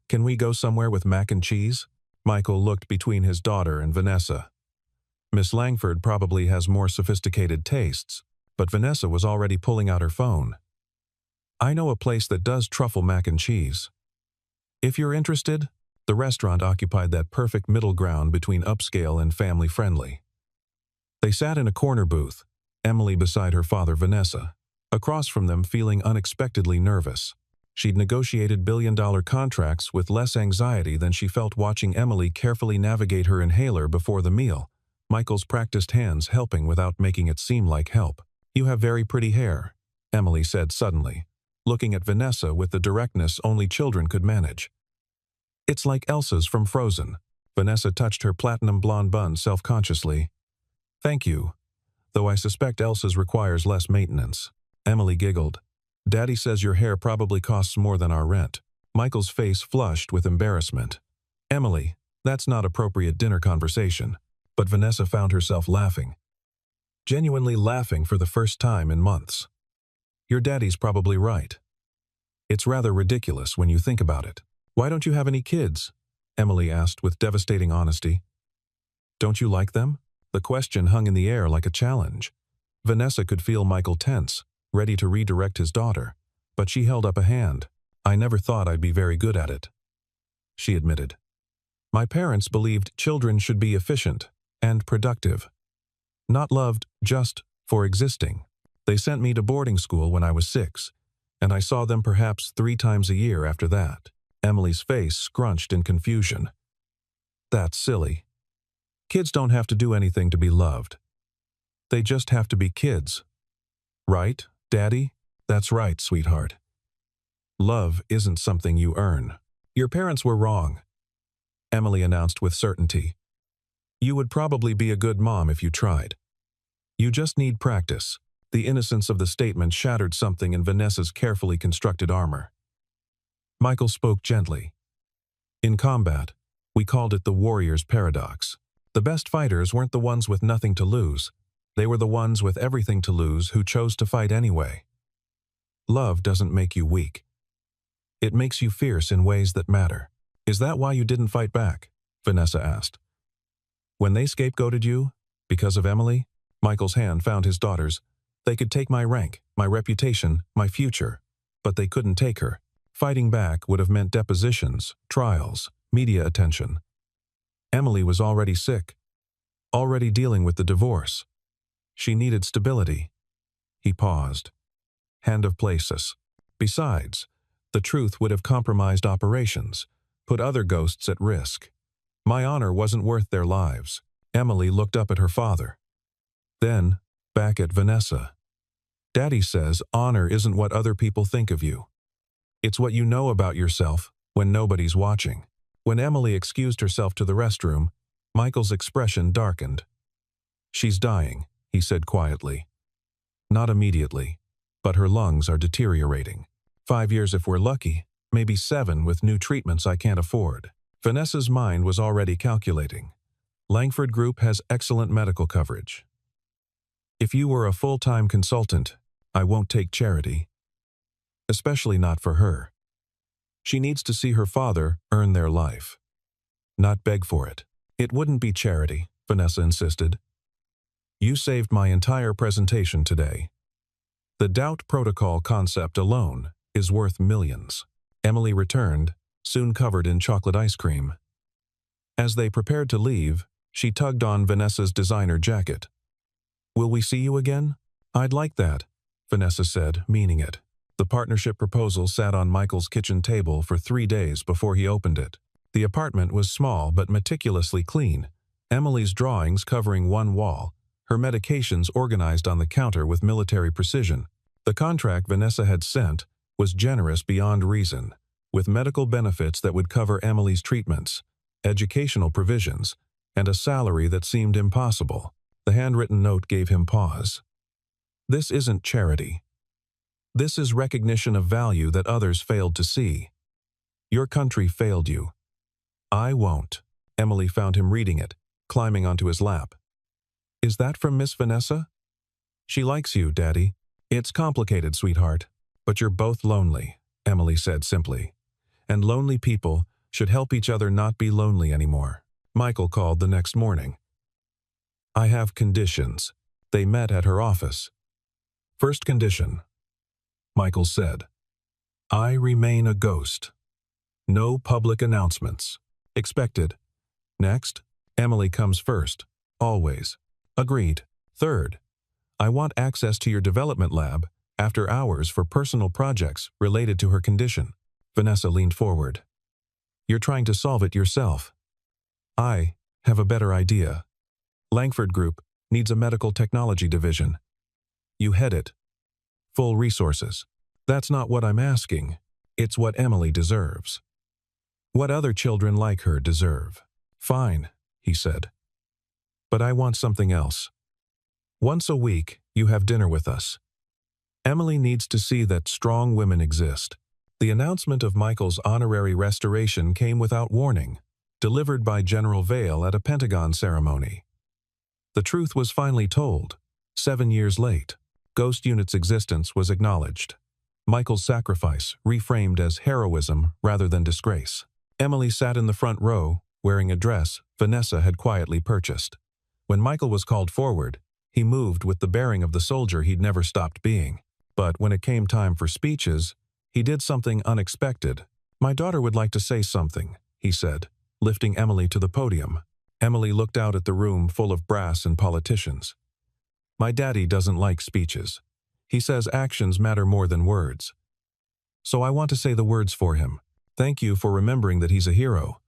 Can we go somewhere with mac and cheese? Michael looked between his daughter and Vanessa. Miss Langford probably has more sophisticated tastes, but Vanessa was already pulling out her phone. I know a place that does truffle mac and cheese. If you're interested, the restaurant occupied that perfect middle ground between upscale and family-friendly. They sat in a corner booth, Emily beside her father Vanessa, across from them feeling unexpectedly nervous. She'd negotiated billion-dollar contracts with less anxiety than she felt watching Emily carefully navigate her inhaler before the meal, Michael's practiced hands helping without making it seem like help. You have very pretty hair, Emily said suddenly, looking at Vanessa with the directness only children could manage. It's like Elsa's from Frozen. Vanessa touched her platinum blonde bun self-consciously. Thank you, though I suspect Elsa's requires less maintenance. Emily giggled. Daddy says your hair probably costs more than our rent. Michael's face flushed with embarrassment. Emily, that's not appropriate dinner conversation. But Vanessa found herself laughing. Genuinely laughing for the first time in months. Your daddy's probably right. It's rather ridiculous when you think about it. Why don't you have any kids? Emily asked with devastating honesty. Don't you like them? The question hung in the air like a challenge. Vanessa could feel Michael tense, ready to redirect his daughter, but she held up a hand. I never thought I'd be very good at it, she admitted. My parents believed children should be efficient and productive, not loved just for existing. They sent me to boarding school when I was 6, and I saw them perhaps 3 times a year after that. Emily's face scrunched in confusion. That's silly. Kids don't have to do anything to be loved. They just have to be kids. Right, Daddy? That's right, sweetheart. Love isn't something you earn. Your parents were wrong, Emily announced with certainty. You would probably be a good mom if you tried. You just need practice. The innocence of the statement shattered something in Vanessa's carefully constructed armor. Michael spoke gently. In combat, we called it the warrior's paradox. The best fighters weren't the ones with nothing to lose. They were the ones with everything to lose who chose to fight anyway. Love doesn't make you weak. It makes you fierce in ways that matter. Is that why you didn't fight back? Vanessa asked. When they scapegoated you, because of Emily, Michael's hand found his daughter's. They could take my rank, my reputation, my future, but they couldn't take her. Fighting back would have meant depositions, trials, media attention. Emily was already sick, already dealing with the divorce. She needed stability. He paused. Hand of places. Besides, the truth would have compromised operations, put other ghosts at risk. My honor wasn't worth their lives. Emily looked up at her father. Then, back at Vanessa. Daddy says honor isn't what other people think of you. It's what you know about yourself when nobody's watching. When Emily excused herself to the restroom, Michael's expression darkened. She's dying, he said quietly. Not immediately, but her lungs are deteriorating. 5 years if we're lucky, maybe 7 with new treatments I can't afford. Vanessa's mind was already calculating. Langford Group has excellent medical coverage. If you were a full-time consultant, I won't take charity. Especially not for her. She needs to see her father earn their life, not beg for it. It wouldn't be charity, Vanessa insisted. You saved my entire presentation today. The doubt protocol concept alone is worth millions. Emily returned, soon covered in chocolate ice cream. As they prepared to leave, she tugged on Vanessa's designer jacket. Will we see you again? I'd like that, Vanessa said, meaning it. The partnership proposal sat on Michael's kitchen table for 3 days before he opened it. The apartment was small but meticulously clean, Emily's drawings covering one wall, her medications organized on the counter with military precision. The contract Vanessa had sent was generous beyond reason, with medical benefits that would cover Emily's treatments, educational provisions, and a salary that seemed impossible. The handwritten note gave him pause. This isn't charity. This is recognition of value that others failed to see. Your country failed you. I won't. Emily found him reading it, climbing onto his lap. Is that from Miss Vanessa? She likes you, Daddy. It's complicated, sweetheart. But you're both lonely, Emily said simply. And lonely people should help each other not be lonely anymore. Michael called the next morning. I have conditions. They met at her office. First condition, Michael said. I remain a ghost. No public announcements. Expected. Next, Emily comes first. Always. Agreed. Third, I want access to your development lab after hours for personal projects related to her condition. Vanessa leaned forward. You're trying to solve it yourself. I have a better idea. Langford Group needs a medical technology division. You head it. Full resources. That's not what I'm asking. It's what Emily deserves. What other children like her deserve. Fine, he said. But I want something else. Once a week, you have dinner with us. Emily needs to see that strong women exist. The announcement of Michael's honorary restoration came without warning, delivered by General Vale at a Pentagon ceremony. The truth was finally told. 7 years late, Ghost Unit's existence was acknowledged. Michael's sacrifice reframed as heroism rather than disgrace. Emily sat in the front row, wearing a dress Vanessa had quietly purchased. When Michael was called forward, he moved with the bearing of the soldier he'd never stopped being. But when it came time for speeches, he did something unexpected. My daughter would like to say something, he said, lifting Emily to the podium. Emily looked out at the room full of brass and politicians. My daddy doesn't like speeches. He says actions matter more than words. So I want to say the words for him. Thank you for remembering that he's a hero.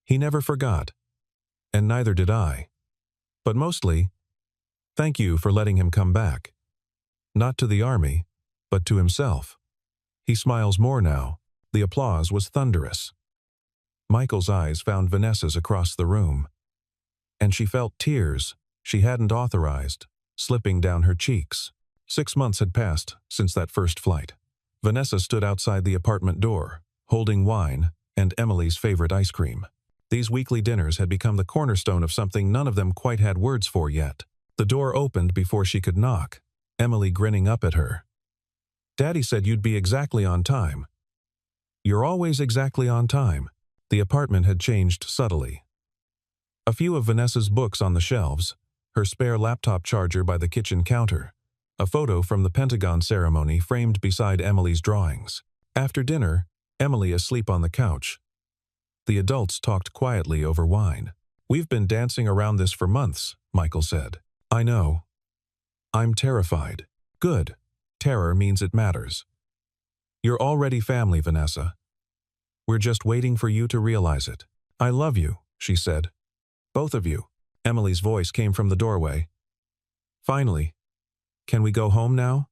He never forgot, and neither did I. But mostly, thank you for letting him come back. Not to the army, but to himself. He smiles more now. The applause was thunderous. Michael's eyes found Vanessa's across the room, and she felt tears she hadn't authorized slipping down her cheeks. 6 months had passed since that first flight. Vanessa stood outside the apartment door, holding wine and Emily's favorite ice cream. These weekly dinners had become the cornerstone of something none of them quite had words for yet. The door opened before she could knock, Emily grinning up at her. Daddy said you'd be exactly on time. You're always exactly on time. The apartment had changed subtly. A few of Vanessa's books on the shelves, her spare laptop charger by the kitchen counter, a photo from the Pentagon ceremony framed beside Emily's drawings. After dinner, Emily asleep on the couch. The adults talked quietly over wine. We've been dancing around this for months, Michael said. I know. I'm terrified. Good. Terror means it matters. You're already family, Vanessa. We're just waiting for you to realize it. I love you, she said. Both of you. Emily's voice came from the doorway. Finally. Can we go home now?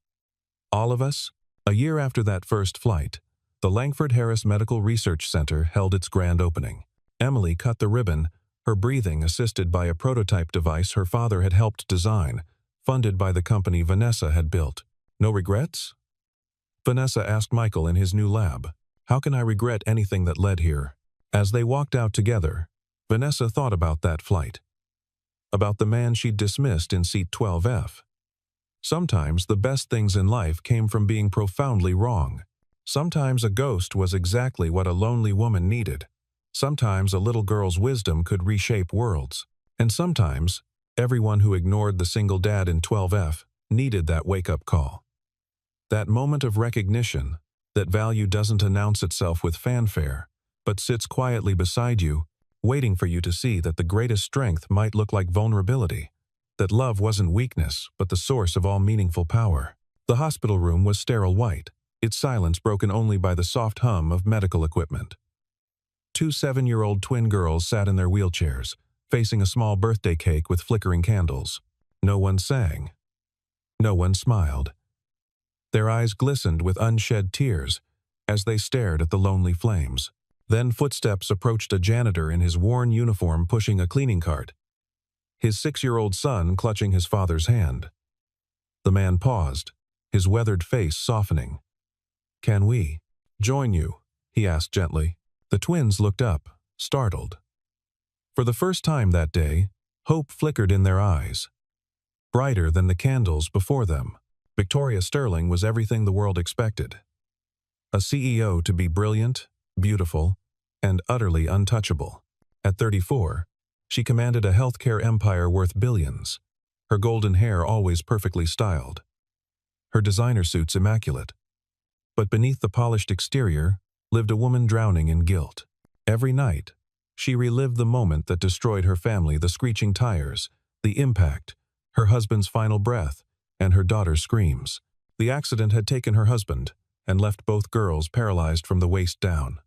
All of us? A year after that first flight, the Langford Harris Medical Research Center held its grand opening. Emily cut the ribbon, her breathing assisted by a prototype device her father had helped design, funded by the company Vanessa had built. No regrets? Vanessa asked Michael in his new lab. How can I regret anything that led here? As they walked out together, Vanessa thought about that flight. About the man she'd dismissed in seat 12F. Sometimes the best things in life came from being profoundly wrong. Sometimes a ghost was exactly what a lonely woman needed. Sometimes a little girl's wisdom could reshape worlds. And sometimes, everyone who ignored the single dad in 12F needed that wake-up call. That moment of recognition, that value doesn't announce itself with fanfare, but sits quietly beside you, waiting for you to see that the greatest strength might look like vulnerability, that love wasn't weakness, but the source of all meaningful power. The hospital room was sterile white, its silence broken only by the soft hum of medical equipment. Two 7-year-old twin girls sat in their wheelchairs, facing a small birthday cake with flickering candles. No one sang. No one smiled. Their eyes glistened with unshed tears as they stared at the lonely flames. Then footsteps approached a janitor in his worn uniform pushing a cleaning cart, his 6-year-old son clutching his father's hand. The man paused, his weathered face softening. "Can we join you?" he asked gently. The twins looked up, startled. For the first time that day, hope flickered in their eyes, brighter than the candles before them. Victoria Sterling was everything the world expected. A CEO to be brilliant, beautiful, and utterly untouchable. At 34, she commanded a healthcare empire worth billions, her golden hair always perfectly styled, her designer suits immaculate. But beneath the polished exterior lived a woman drowning in guilt. Every night, she relived the moment that destroyed her family, the screeching tires, the impact, her husband's final breath, and her daughter's screams. The accident had taken her husband and left both girls paralyzed from the waist down.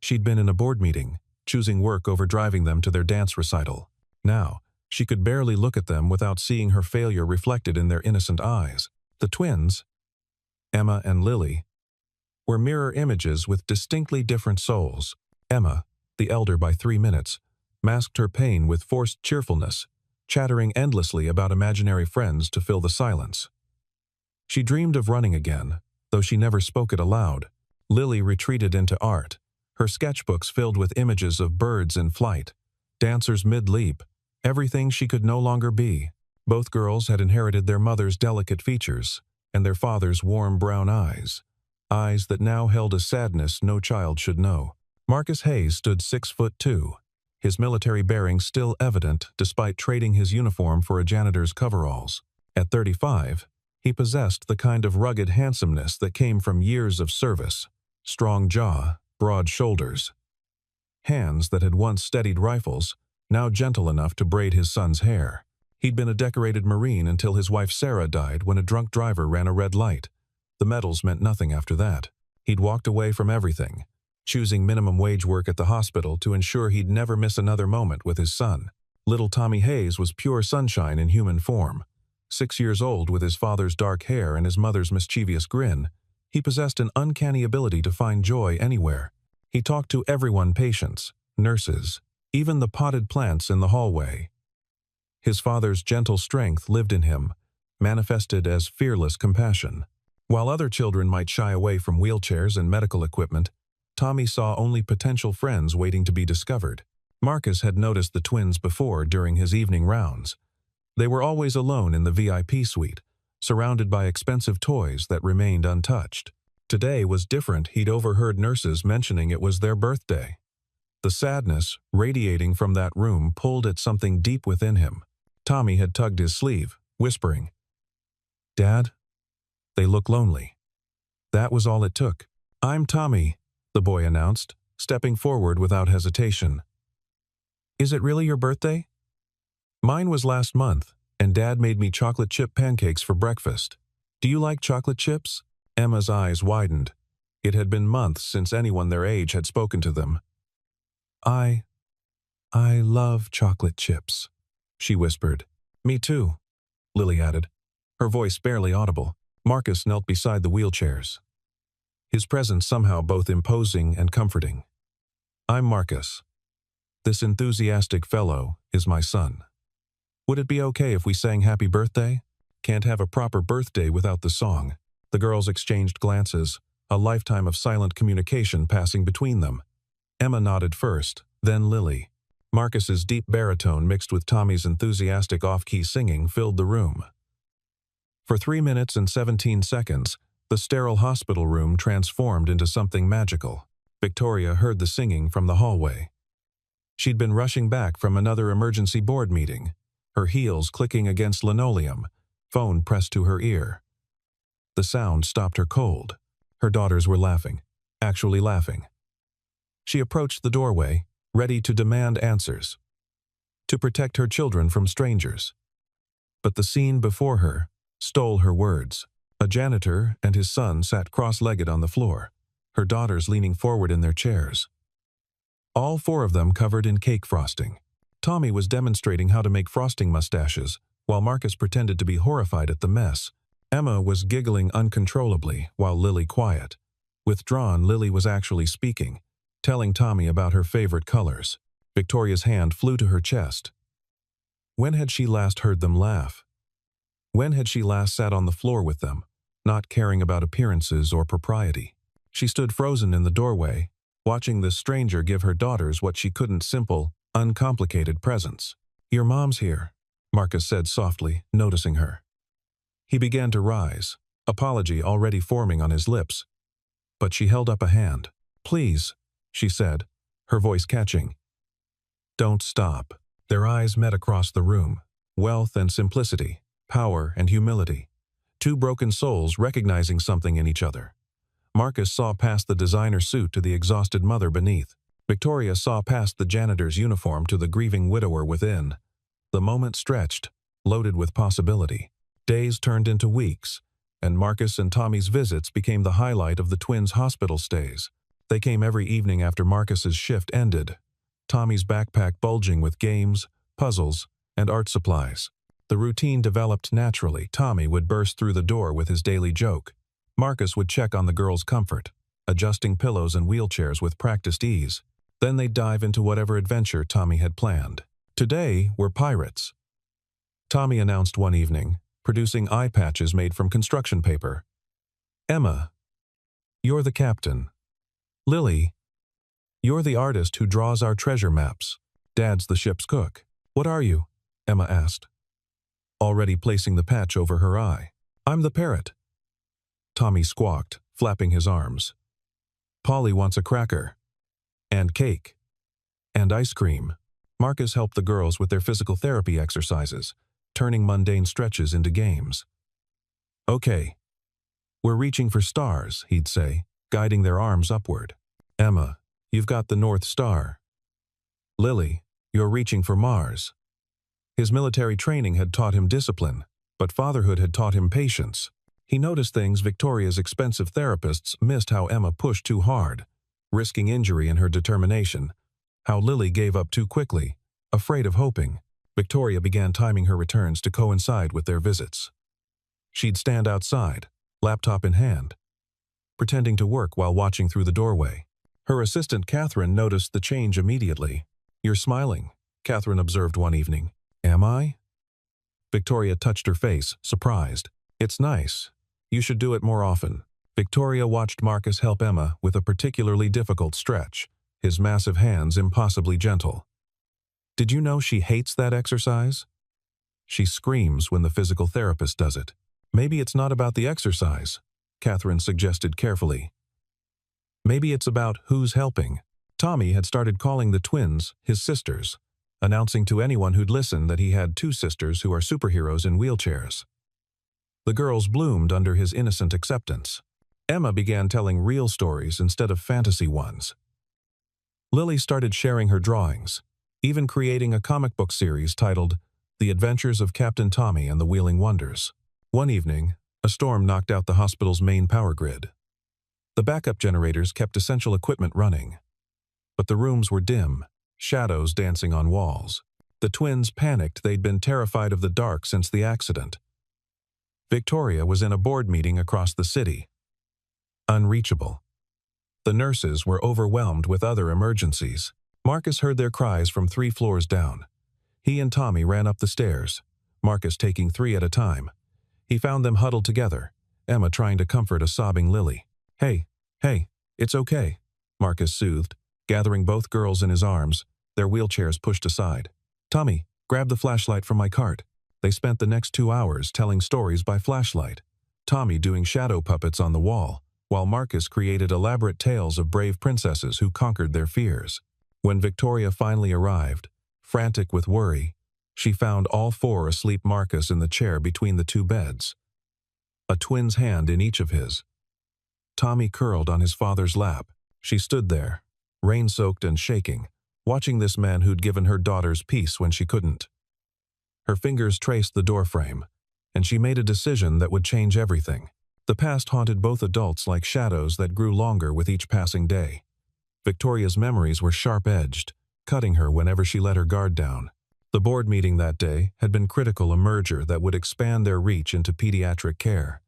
She'd been in a board meeting, choosing work over driving them to their dance recital. Now, she could barely look at them without seeing her failure reflected in their innocent eyes. The twins, Emma and Lily, were mirror images with distinctly different souls. Emma, the elder by 3 minutes, masked her pain with forced cheerfulness, chattering endlessly about imaginary friends to fill the silence. She dreamed of running again, though she never spoke it aloud. Lily retreated into art, her sketchbooks filled with images of birds in flight, dancers mid-leap, everything she could no longer be. Both girls had inherited their mother's delicate features and their father's warm brown eyes, eyes that now held a sadness no child should know. Marcus Hayes stood 6'2", his military bearings still evident despite trading his uniform for a janitor's coveralls. At 35, he possessed the kind of rugged handsomeness that came from years of service, strong jaw, broad shoulders, hands that had once steadied rifles, now gentle enough to braid his son's hair. He'd been a decorated Marine until his wife Sarah died when a drunk driver ran a red light. The medals meant nothing after that. He'd walked away from everything, choosing minimum wage work at the hospital to ensure he'd never miss another moment with his son. Little Tommy Hayes was pure sunshine in human form. 6 years old with his father's dark hair and his mother's mischievous grin, he possessed an uncanny ability to find joy anywhere. He talked to everyone, patients, nurses, even the potted plants in the hallway. His father's gentle strength lived in him, manifested as fearless compassion. While other children might shy away from wheelchairs and medical equipment, Tommy saw only potential friends waiting to be discovered. Marcus had noticed the twins before during his evening rounds. They were always alone in the VIP suite, surrounded by expensive toys that remained untouched. Today was different. He'd overheard nurses mentioning it was their birthday. The sadness radiating from that room pulled at something deep within him. Tommy had tugged his sleeve, whispering, "Dad, they look lonely." That was all it took. "I'm Tommy," the boy announced, stepping forward without hesitation. "Is it really your birthday?" "Mine was last month, and Dad made me chocolate chip pancakes for breakfast. Do you like chocolate chips?" Emma's eyes widened. It had been months since anyone their age had spoken to them. I love chocolate chips," she whispered. "Me too," Lily added, her voice barely audible. Marcus knelt beside the wheelchairs, his presence somehow both imposing and comforting. "I'm Marcus. This enthusiastic fellow is my son. Would it be okay if we sang happy birthday? Can't have a proper birthday without the song." The girls exchanged glances, a lifetime of silent communication passing between them. Emma nodded first, then Lily. Marcus's deep baritone mixed with Tommy's enthusiastic off-key singing filled the room. For 3 minutes and 17 seconds, the sterile hospital room transformed into something magical. Victoria heard the singing from the hallway. She'd been rushing back from another emergency board meeting, her heels clicking against linoleum, phone pressed to her ear. The sound stopped her cold. Her daughters were laughing, actually laughing. She approached the doorway, ready to demand answers, to protect her children from strangers. But the scene before her stole her words. A janitor and his son sat cross-legged on the floor, her daughters leaning forward in their chairs. all four of them covered in cake frosting. Tommy was demonstrating how to make frosting mustaches, while Marcus pretended to be horrified at the mess. Emma was giggling uncontrollably, while Lily quiet. Withdrawn, Lily was actually speaking, telling Tommy about her favorite colors. Victoria's hand flew to her chest. When had she last heard them laugh? When had she last sat on the floor with them, not caring about appearances or propriety? She stood frozen in the doorway, watching this stranger give her daughters what she couldn't: simple, uncomplicated presents. "Your mom's here," Marcus said softly, noticing her. He began to rise, apology already forming on his lips. But she held up a hand. "Please," she said, her voice catching. "Don't stop." Their eyes met across the room. Wealth and simplicity, power and humility. Two broken souls recognizing something in each other. Marcus saw past the designer suit to the exhausted mother beneath. Victoria saw past the janitor's uniform to the grieving widower within. The moment stretched, loaded with possibility. Days turned into weeks, and Marcus and Tommy's visits became the highlight of the twins' hospital stays. They came every evening after Marcus's shift ended, Tommy's backpack bulging with games, puzzles, and art supplies. The routine developed naturally. Tommy would burst through the door with his daily joke. Marcus would check on the girls' comfort, adjusting pillows and wheelchairs with practiced ease. Then they'd dive into whatever adventure Tommy had planned. "Today, we're pirates," Tommy announced one evening, producing eye patches made from construction paper. "Emma, you're the captain. Lily, you're the artist who draws our treasure maps. Dad's the ship's cook." "What are you?" Emma asked, already placing the patch over her eye. "I'm the parrot," Tommy squawked, flapping his arms. "Polly wants a cracker. And cake. And ice cream." Marcus helped the girls with their physical therapy exercises, turning mundane stretches into games. "Okay. We're reaching for stars," he'd say, guiding their arms upward. "Emma, you've got the North Star. Lily, you're reaching for Mars." His military training had taught him discipline, but fatherhood had taught him patience. He noticed things Victoria's expensive therapists missed: how Emma pushed too hard, risking injury in her determination; how Lily gave up too quickly, afraid of hoping. Victoria began timing her returns to coincide with their visits. She'd stand outside, laptop in hand, pretending to work while watching through the doorway. Her assistant Catherine noticed the change immediately. "You're smiling," Catherine observed one evening. "Am I?" Victoria touched her face, surprised. "It's nice. You should do it more often." Victoria watched Marcus help Emma with a particularly difficult stretch, his massive hands impossibly gentle. "Did you know she hates that exercise? She screams when the physical therapist does it." "Maybe it's not about the exercise," Catherine suggested carefully. "Maybe it's about who's helping." Tommy had started calling the twins his sisters, announcing to anyone who'd listen that he had two sisters who are superheroes in wheelchairs. The girls bloomed under his innocent acceptance. Emma began telling real stories instead of fantasy ones. Lily started sharing her drawings, even creating a comic book series titled The Adventures of Captain Tommy and the Wheeling Wonders. One evening, a storm knocked out the hospital's main power grid. The backup generators kept essential equipment running, but the rooms were dim, shadows dancing on walls. The twins panicked. They'd been terrified of the dark since the accident. Victoria was in a board meeting across the city. Unreachable. The nurses were overwhelmed with other emergencies. Marcus heard their cries from 3 floors down. He and Tommy ran up the stairs, Marcus taking 3 at a time. He found them huddled together, Emma trying to comfort a sobbing Lily. Hey, it's okay," Marcus soothed, gathering both girls in his arms, their wheelchairs pushed aside. "Tommy, grab the flashlight from my cart." They spent the next 2 hours telling stories by flashlight, Tommy doing shadow puppets on the wall, while Marcus created elaborate tales of brave princesses who conquered their fears. When Victoria finally arrived, frantic with worry, she found all 4 asleep: Marcus in the chair between the 2 beds, a twin's hand in each of his. Tommy curled on his father's lap. She stood there, rain-soaked and shaking, watching this man who'd given her daughters peace when she couldn't. Her fingers traced the doorframe, and she made a decision that would change everything. The past haunted both adults like shadows that grew longer with each passing day. Victoria's memories were sharp-edged, cutting her whenever she let her guard down. The board meeting that day had been critical, a merger that would expand their reach into pediatric care.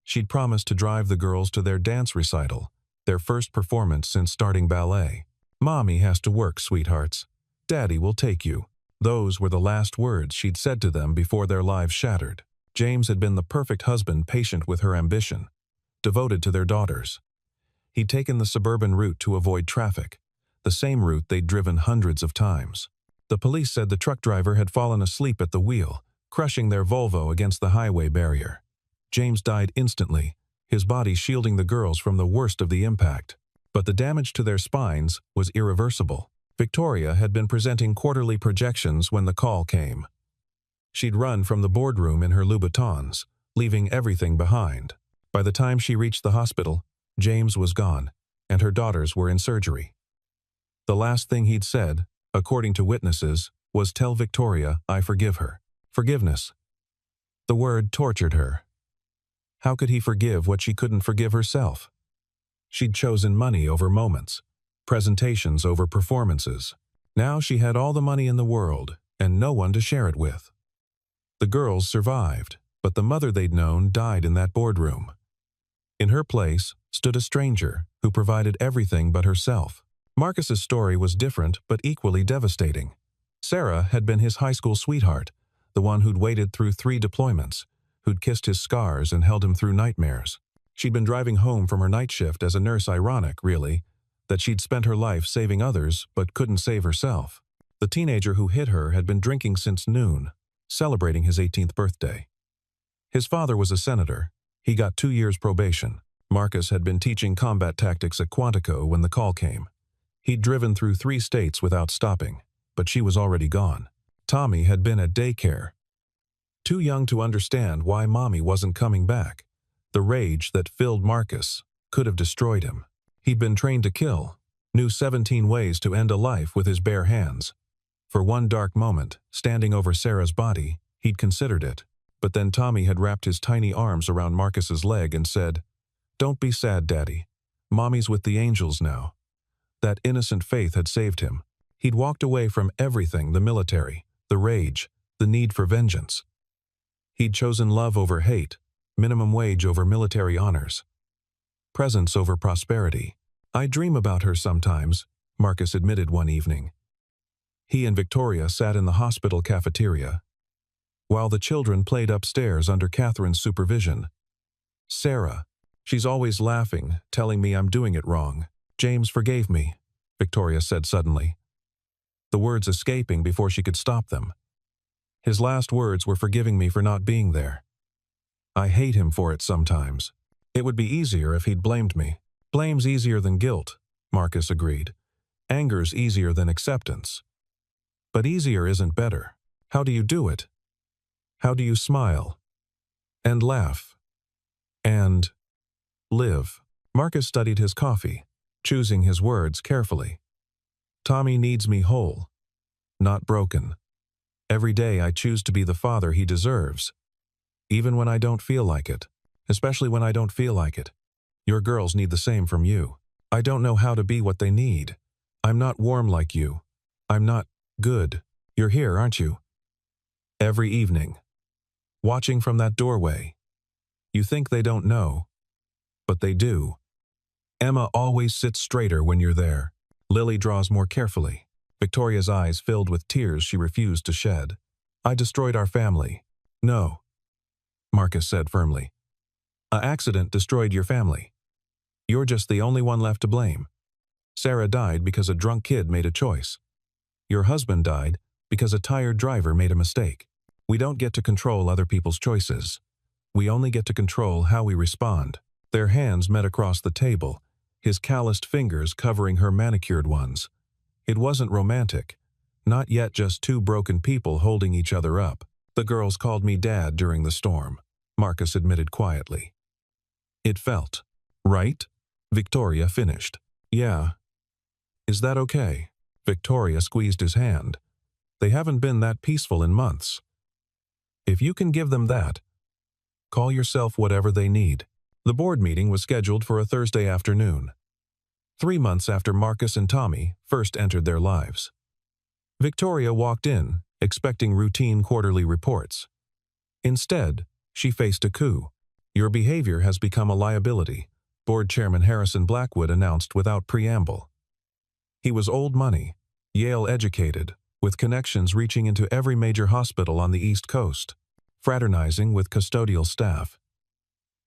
She'd promised to drive the girls to their dance recital, their first performance since starting ballet. "Mommy has to work, sweethearts. Daddy will take you." Those were the last words she'd said to them before their lives shattered. James had been the perfect husband, patient with her ambition, devoted to their daughters. He'd taken the suburban route to avoid traffic, the same route they'd driven hundreds of times. The police said the truck driver had fallen asleep at the wheel, crushing their Volvo against the highway barrier. James died instantly, his body shielding the girls from the worst of the impact. But the damage to their spines was irreversible. Victoria had been presenting quarterly projections when the call came. She'd run from the boardroom in her Louboutins, leaving everything behind. By the time she reached the hospital, James was gone, and her daughters were in surgery. The last thing he'd said, according to witnesses, was, "Tell Victoria I forgive her." Forgiveness. The word tortured her. How could he forgive what she couldn't forgive herself? She'd chosen money over moments, presentations over performances. Now she had all the money in the world, and no one to share it with. The girls survived, but the mother they'd known died in that boardroom. In her place stood a stranger who provided everything but herself. Marcus's story was different but equally devastating. Sarah had been his high school sweetheart, the one who'd waited through 3 deployments, who'd kissed his scars and held him through nightmares. She'd been driving home from her night shift as a nurse. Ironic, really, that she'd spent her life saving others but couldn't save herself. The teenager who hit her had been drinking since noon, celebrating his 18th birthday. His father was a senator. He got 2 years probation. Marcus had been teaching combat tactics at Quantico when the call came. He'd driven through 3 states without stopping, but she was already gone. Tommy had been at daycare, too young to understand why Mommy wasn't coming back. The rage that filled Marcus could have destroyed him. He'd been trained to kill, knew 17 ways to end a life with his bare hands. For one dark moment, standing over Sarah's body, he'd considered it. But then Tommy had wrapped his tiny arms around Marcus's leg and said, "Don't be sad, Daddy. Mommy's with the angels now." That innocent faith had saved him. He'd walked away from everything: the military, the rage, the need for vengeance. He'd chosen love over hate, minimum wage over military honors, presence over prosperity. "I dream about her sometimes," Marcus admitted one evening. He and Victoria sat in the hospital cafeteria, while the children played upstairs under Catherine's supervision. "Sarah, she's always laughing, telling me I'm doing it wrong. James forgave me," Victoria said suddenly, the words escaping before she could stop them. "His last words were forgiving me for not being there. I hate him for it sometimes. It would be easier if he'd blamed me." "Blame's easier than guilt," Marcus agreed. "Anger's easier than acceptance. But easier isn't better. How do you do it? How do you smile? And laugh? And live?" Marcus studied his coffee, choosing his words carefully. "Tommy needs me whole, not broken. Every day I choose to be the father he deserves, even when I don't feel like it, especially when I don't feel like it. Your girls need the same from you. I don't know how to be what they need. I'm not warm like you. I'm not good. You're here, aren't you? Every evening, watching from that doorway. You think they don't know, but they do. Emma always sits straighter when you're there." Lily draws more carefully. Victoria's eyes filled with tears she refused to shed. "I destroyed our family." "No," Marcus said firmly. "A accident destroyed your family. You're just the only one left to blame. Sarah died because a drunk kid made a choice. Your husband died because a tired driver made a mistake. We don't get to control other people's choices. We only get to control how we respond." Their hands met across the table, his calloused fingers covering her manicured ones. It wasn't romantic. Not yet, just 2 broken people holding each other up. "The girls called me Dad during the storm," Marcus admitted quietly. "It felt right," Victoria finished. "Yeah. Is that okay?" Victoria squeezed his hand. "They haven't been that peaceful in months. If you can give them that, call yourself whatever they need." The board meeting was scheduled for a Thursday afternoon. 3 months after Marcus and Tommy first entered their lives. Victoria walked in, expecting routine quarterly reports. Instead, she faced a coup. "Your behavior has become a liability," Board Chairman Harrison Blackwood announced without preamble. He was old money, Yale-educated, with connections reaching into every major hospital on the East Coast, fraternizing with custodial staff,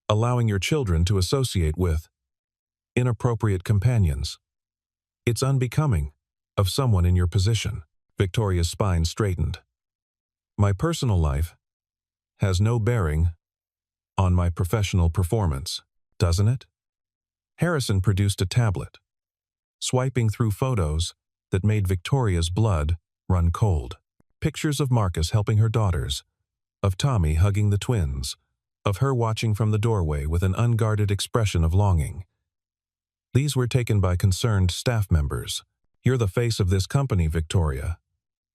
allowing your children to associate with inappropriate companions. "It's unbecoming of someone in your position." Victoria's spine straightened. "My personal life has no bearing on my professional performance, doesn't it?" Harrison produced a tablet, swiping through photos that made Victoria's blood run cold. Pictures of Marcus helping her daughters, of Tommy hugging the twins, of her watching from the doorway with an unguarded expression of longing. These were taken by concerned staff members. "You're the face of this company, Victoria.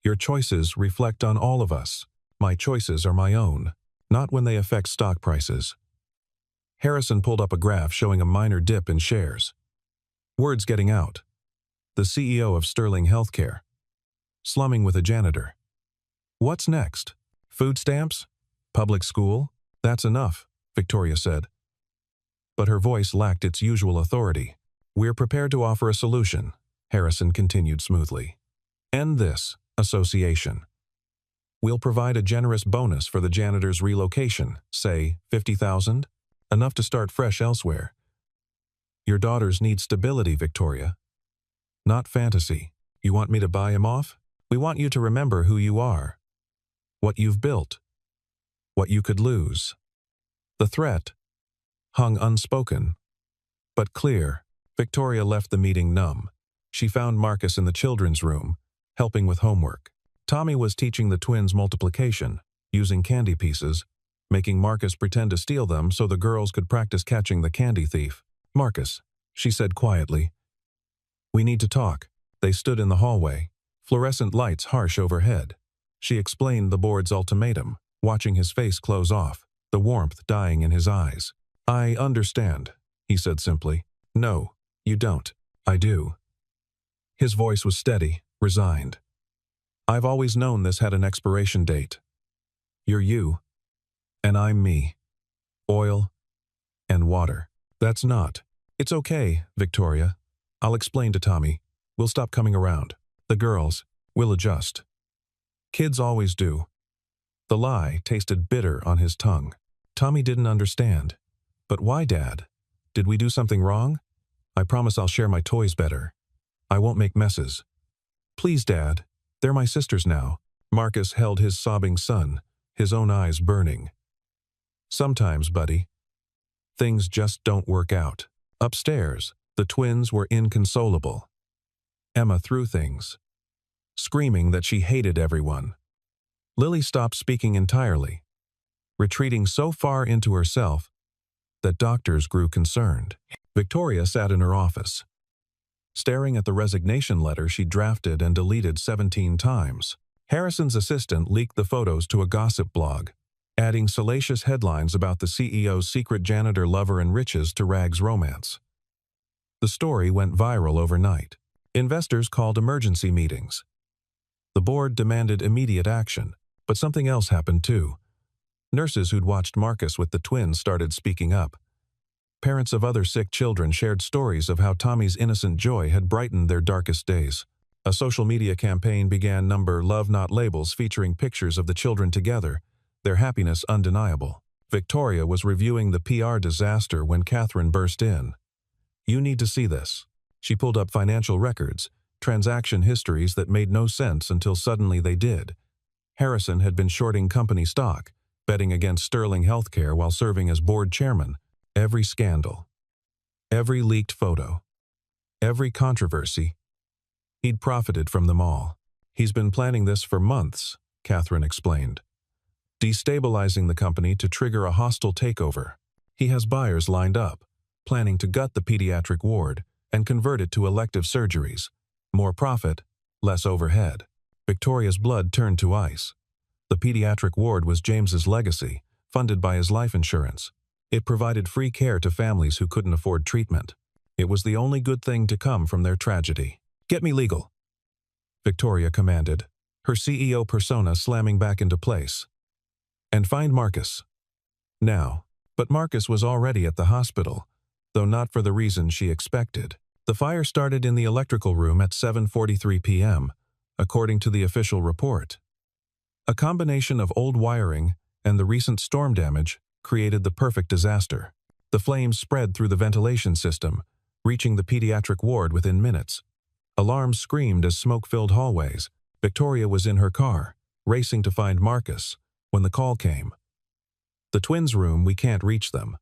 Your choices reflect on all of us. My choices are my own, not when they affect stock prices." Harrison pulled up a graph showing a minor dip in shares. Words getting out. The CEO of Sterling Healthcare, slumming with a janitor. "What's next? Food stamps? Public school? That's enough," Victoria said. But her voice lacked its usual authority. "We're prepared to offer a solution," Harrison continued smoothly. "End this association. We'll provide a generous bonus for the janitor's relocation, say $50,000, enough to start fresh elsewhere. Your daughters need stability, Victoria, not fantasy. You want me to buy him off? We want you to remember who you are, what you've built, what you could lose." The threat hung unspoken, but clear. Victoria left the meeting numb. She found Marcus in the children's room, helping with homework. Tommy was teaching the twins multiplication, using candy pieces, making Marcus pretend to steal them so the girls could practice catching the candy thief. "Marcus," she said quietly, "we need to talk." They stood in the hallway, fluorescent lights harsh overhead. She explained the board's ultimatum, watching his face close off, the warmth dying in his eyes. "I understand," he said simply. "No, you don't. I do." His voice was steady, resigned. "I've always known this had an expiration date. You're you, and I'm me. Oil and water. That's not." "It's okay, Victoria. I'll explain to Tommy. We'll stop coming around. The girls will adjust. Kids always do." The lie tasted bitter on his tongue. Tommy didn't understand. "But why, Dad? Did we do something wrong? I promise I'll share my toys better. I won't make messes." "Please, Dad. They're my sisters now." Marcus held his sobbing son, his own eyes burning. "Sometimes, buddy, things just don't work out." Upstairs, the twins were inconsolable. Emma threw things, screaming that she hated everyone. Lily stopped speaking entirely, retreating so far into herself that doctors grew concerned. Victoria sat in her office, staring at the resignation letter she drafted and deleted 17 times. Harrison's assistant leaked the photos to a gossip blog, adding salacious headlines about the CEO's secret janitor lover and riches to Rag's romance. The story went viral overnight. Investors called emergency meetings. The board demanded immediate action, but something else happened too. Nurses who'd watched Marcus with the twins started speaking up. Parents of other sick children shared stories of how Tommy's innocent joy had brightened their darkest days. A social media campaign began number Love Not Labels featuring pictures of the children together, their happiness undeniable. Victoria was reviewing the PR disaster when Catherine burst in. "You need to see this." She pulled up financial records, transaction histories that made no sense until suddenly they did. Harrison had been shorting company stock, betting against Sterling Healthcare while serving as board chairman. Every scandal, every leaked photo, every controversy, he'd profited from them all. "He's been planning this for months," Catherine explained, destabilizing the company to trigger a hostile takeover. "He has buyers lined up, planning to gut the pediatric ward and convert it to elective surgeries. More profit, less overhead." Victoria's blood turned to ice. The pediatric ward was James's legacy, funded by his life insurance. It provided free care to families who couldn't afford treatment. It was the only good thing to come from their tragedy. "Get me legal," Victoria commanded, her CEO persona slamming back into place. "And find Marcus. Now." But Marcus was already at the hospital, though not for the reason she expected. The fire started in the electrical room at 7:43 p.m., according to the official report. A combination of old wiring and the recent storm damage created the perfect disaster. The flames spread through the ventilation system, reaching the pediatric ward within minutes. Alarms screamed as smoke-filled hallways. Victoria was in her car, racing to find Marcus, when the call came. "The twins' room, we can't reach them.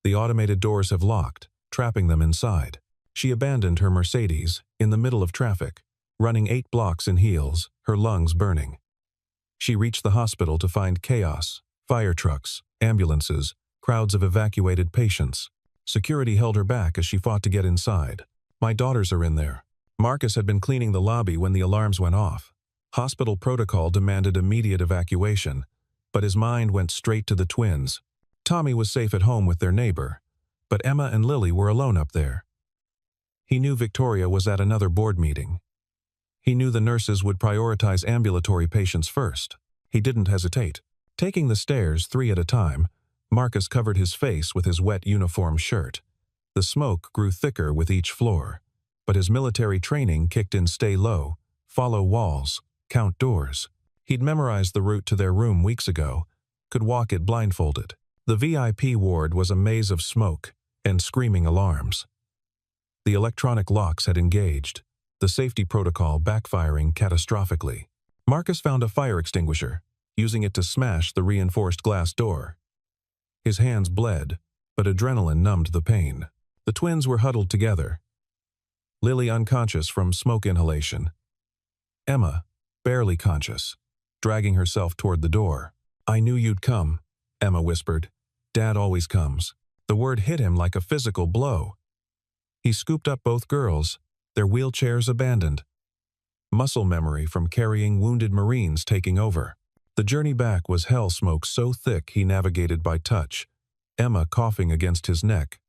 The automated doors have locked, trapping them inside." She abandoned her Mercedes in the middle of traffic, running 8 blocks in heels, her lungs burning. She reached the hospital to find chaos, fire trucks, ambulances, crowds of evacuated patients. Security held her back as she fought to get inside. "My daughters are in there." Marcus had been cleaning the lobby when the alarms went off. Hospital protocol demanded immediate evacuation, but his mind went straight to the twins. Tommy was safe at home with their neighbor, but Emma and Lily were alone up there. He knew Victoria was at another board meeting. He knew the nurses would prioritize ambulatory patients first. He didn't hesitate. Taking the stairs 3 at a time, Marcus covered his face with his wet uniform shirt. The smoke grew thicker with each floor, but his military training kicked in stay low, follow walls, count doors. He'd memorized the route to their room weeks ago, could walk it blindfolded. The VIP ward was a maze of smoke and screaming alarms. The electronic locks had engaged, the safety protocol backfiring catastrophically. Marcus found a fire extinguisher, using it to smash the reinforced glass door. His hands bled, but adrenaline numbed the pain. The twins were huddled together, Lily unconscious from smoke inhalation. Emma, barely conscious, dragging herself toward the door. "I knew you'd come," Emma whispered. "Dad always comes." The word hit him like a physical blow. He scooped up both girls, their wheelchairs abandoned. Muscle memory from carrying wounded Marines taking over. The journey back was hell smoke so thick he navigated by touch, Emma coughing against his neck.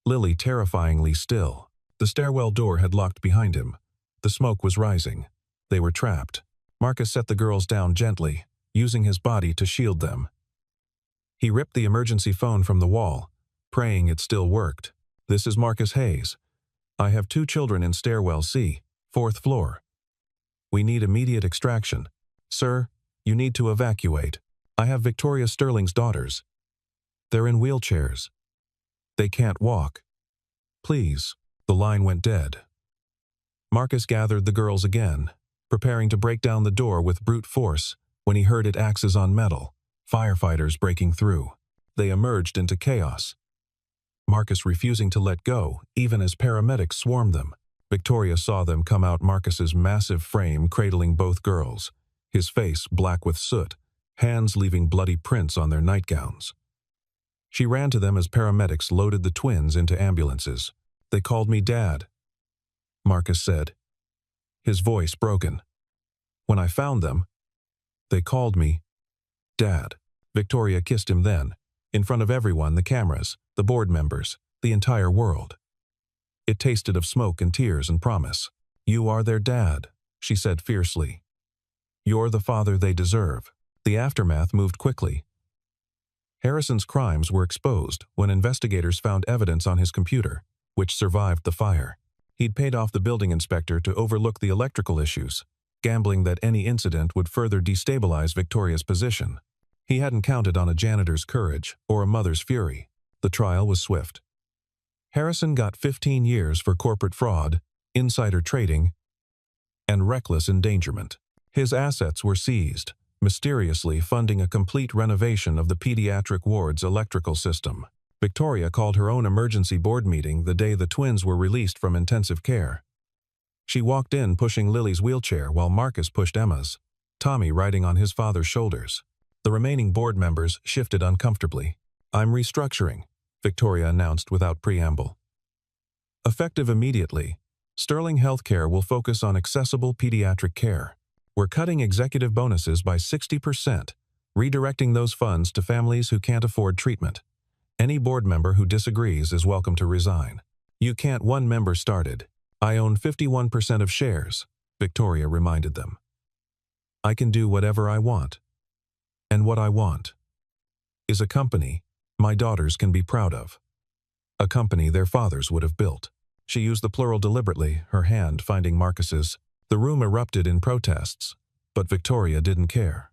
Lily terrifyingly still. The stairwell door had locked behind him. The smoke was rising. They were trapped. Marcus set the girls down gently, using his body to shield them. He ripped the emergency phone from the wall, praying it still worked. "This is Marcus Hayes. I have 2 children in stairwell C, 4th floor. We need immediate extraction. Sir, you need to evacuate. I have Victoria Sterling's daughters. They're in wheelchairs. They can't walk. Please." The line went dead. Marcus gathered the girls again, preparing to break down the door with brute force when he heard it axes on metal, firefighters breaking through. They emerged into chaos, Marcus refusing to let go, even as paramedics swarmed them. Victoria saw them come out, Marcus's massive frame cradling both girls, his face black with soot, hands leaving bloody prints on their nightgowns. She ran to them as paramedics loaded the twins into ambulances. "They called me Dad," Marcus said, his voice broken. "When I found them, they called me Dad." Victoria kissed him then, in front of everyone, the cameras, the board members, the entire world. It tasted of smoke and tears and promise. "You are their dad," she said fiercely. "You're the father they deserve." The aftermath moved quickly. Harrison's crimes were exposed when investigators found evidence on his computer, which survived the fire. He'd paid off the building inspector to overlook the electrical issues, gambling that any incident would further destabilize Victoria's position. He hadn't counted on a janitor's courage or a mother's fury. The trial was swift. Harrison got 15 years for corporate fraud, insider trading, and reckless endangerment. His assets were seized, mysteriously funding a complete renovation of the pediatric ward's electrical system. Victoria called her own emergency board meeting the day the twins were released from intensive care. She walked in pushing Lily's wheelchair while Marcus pushed Emma's, Tommy riding on his father's shoulders. The remaining board members shifted uncomfortably. "I'm restructuring," Victoria announced without preamble. "Effective immediately, Sterling Healthcare will focus on accessible pediatric care. We're cutting executive bonuses by 60%, redirecting those funds to families who can't afford treatment. Any board member who disagrees is welcome to resign." You can't. One member started. I own 51% of shares, Victoria reminded them. I can do whatever I want. And what I want is a company my daughters can be proud of. A company their fathers would have built. She used the plural deliberately, her hand finding Marcus's. The room erupted in protests, but Victoria didn't care.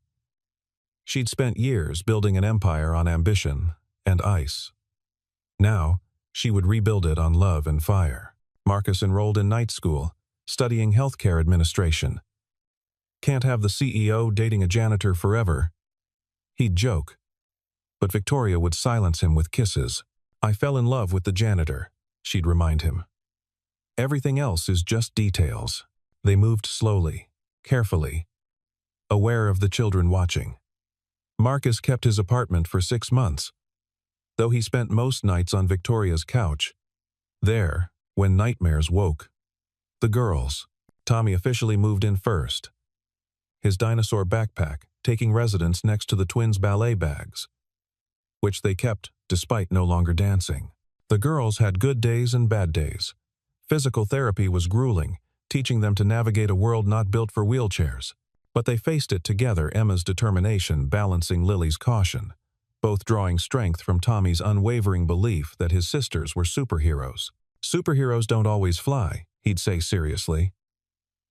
She'd spent years building an empire on ambition and ice. Now, she would rebuild it on love and fire. Marcus enrolled in night school, studying healthcare administration. Can't have the CEO dating a janitor forever. He'd joke. But Victoria would silence him with kisses. I fell in love with the janitor, she'd remind him. Everything else is just details. They moved slowly, carefully, aware of the children watching. Marcus kept his apartment for 6 months, though he spent most nights on Victoria's couch. There, when nightmares woke. The girls. Tommy officially moved in first. His dinosaur backpack taking residence next to the twins' ballet bags, which they kept despite no longer dancing. The girls had good days and bad days. Physical therapy was grueling, teaching them to navigate a world not built for wheelchairs. But they faced it together, Emma's determination balancing Lily's caution, both drawing strength from Tommy's unwavering belief that his sisters were superheroes. Superheroes don't always fly, he'd say seriously.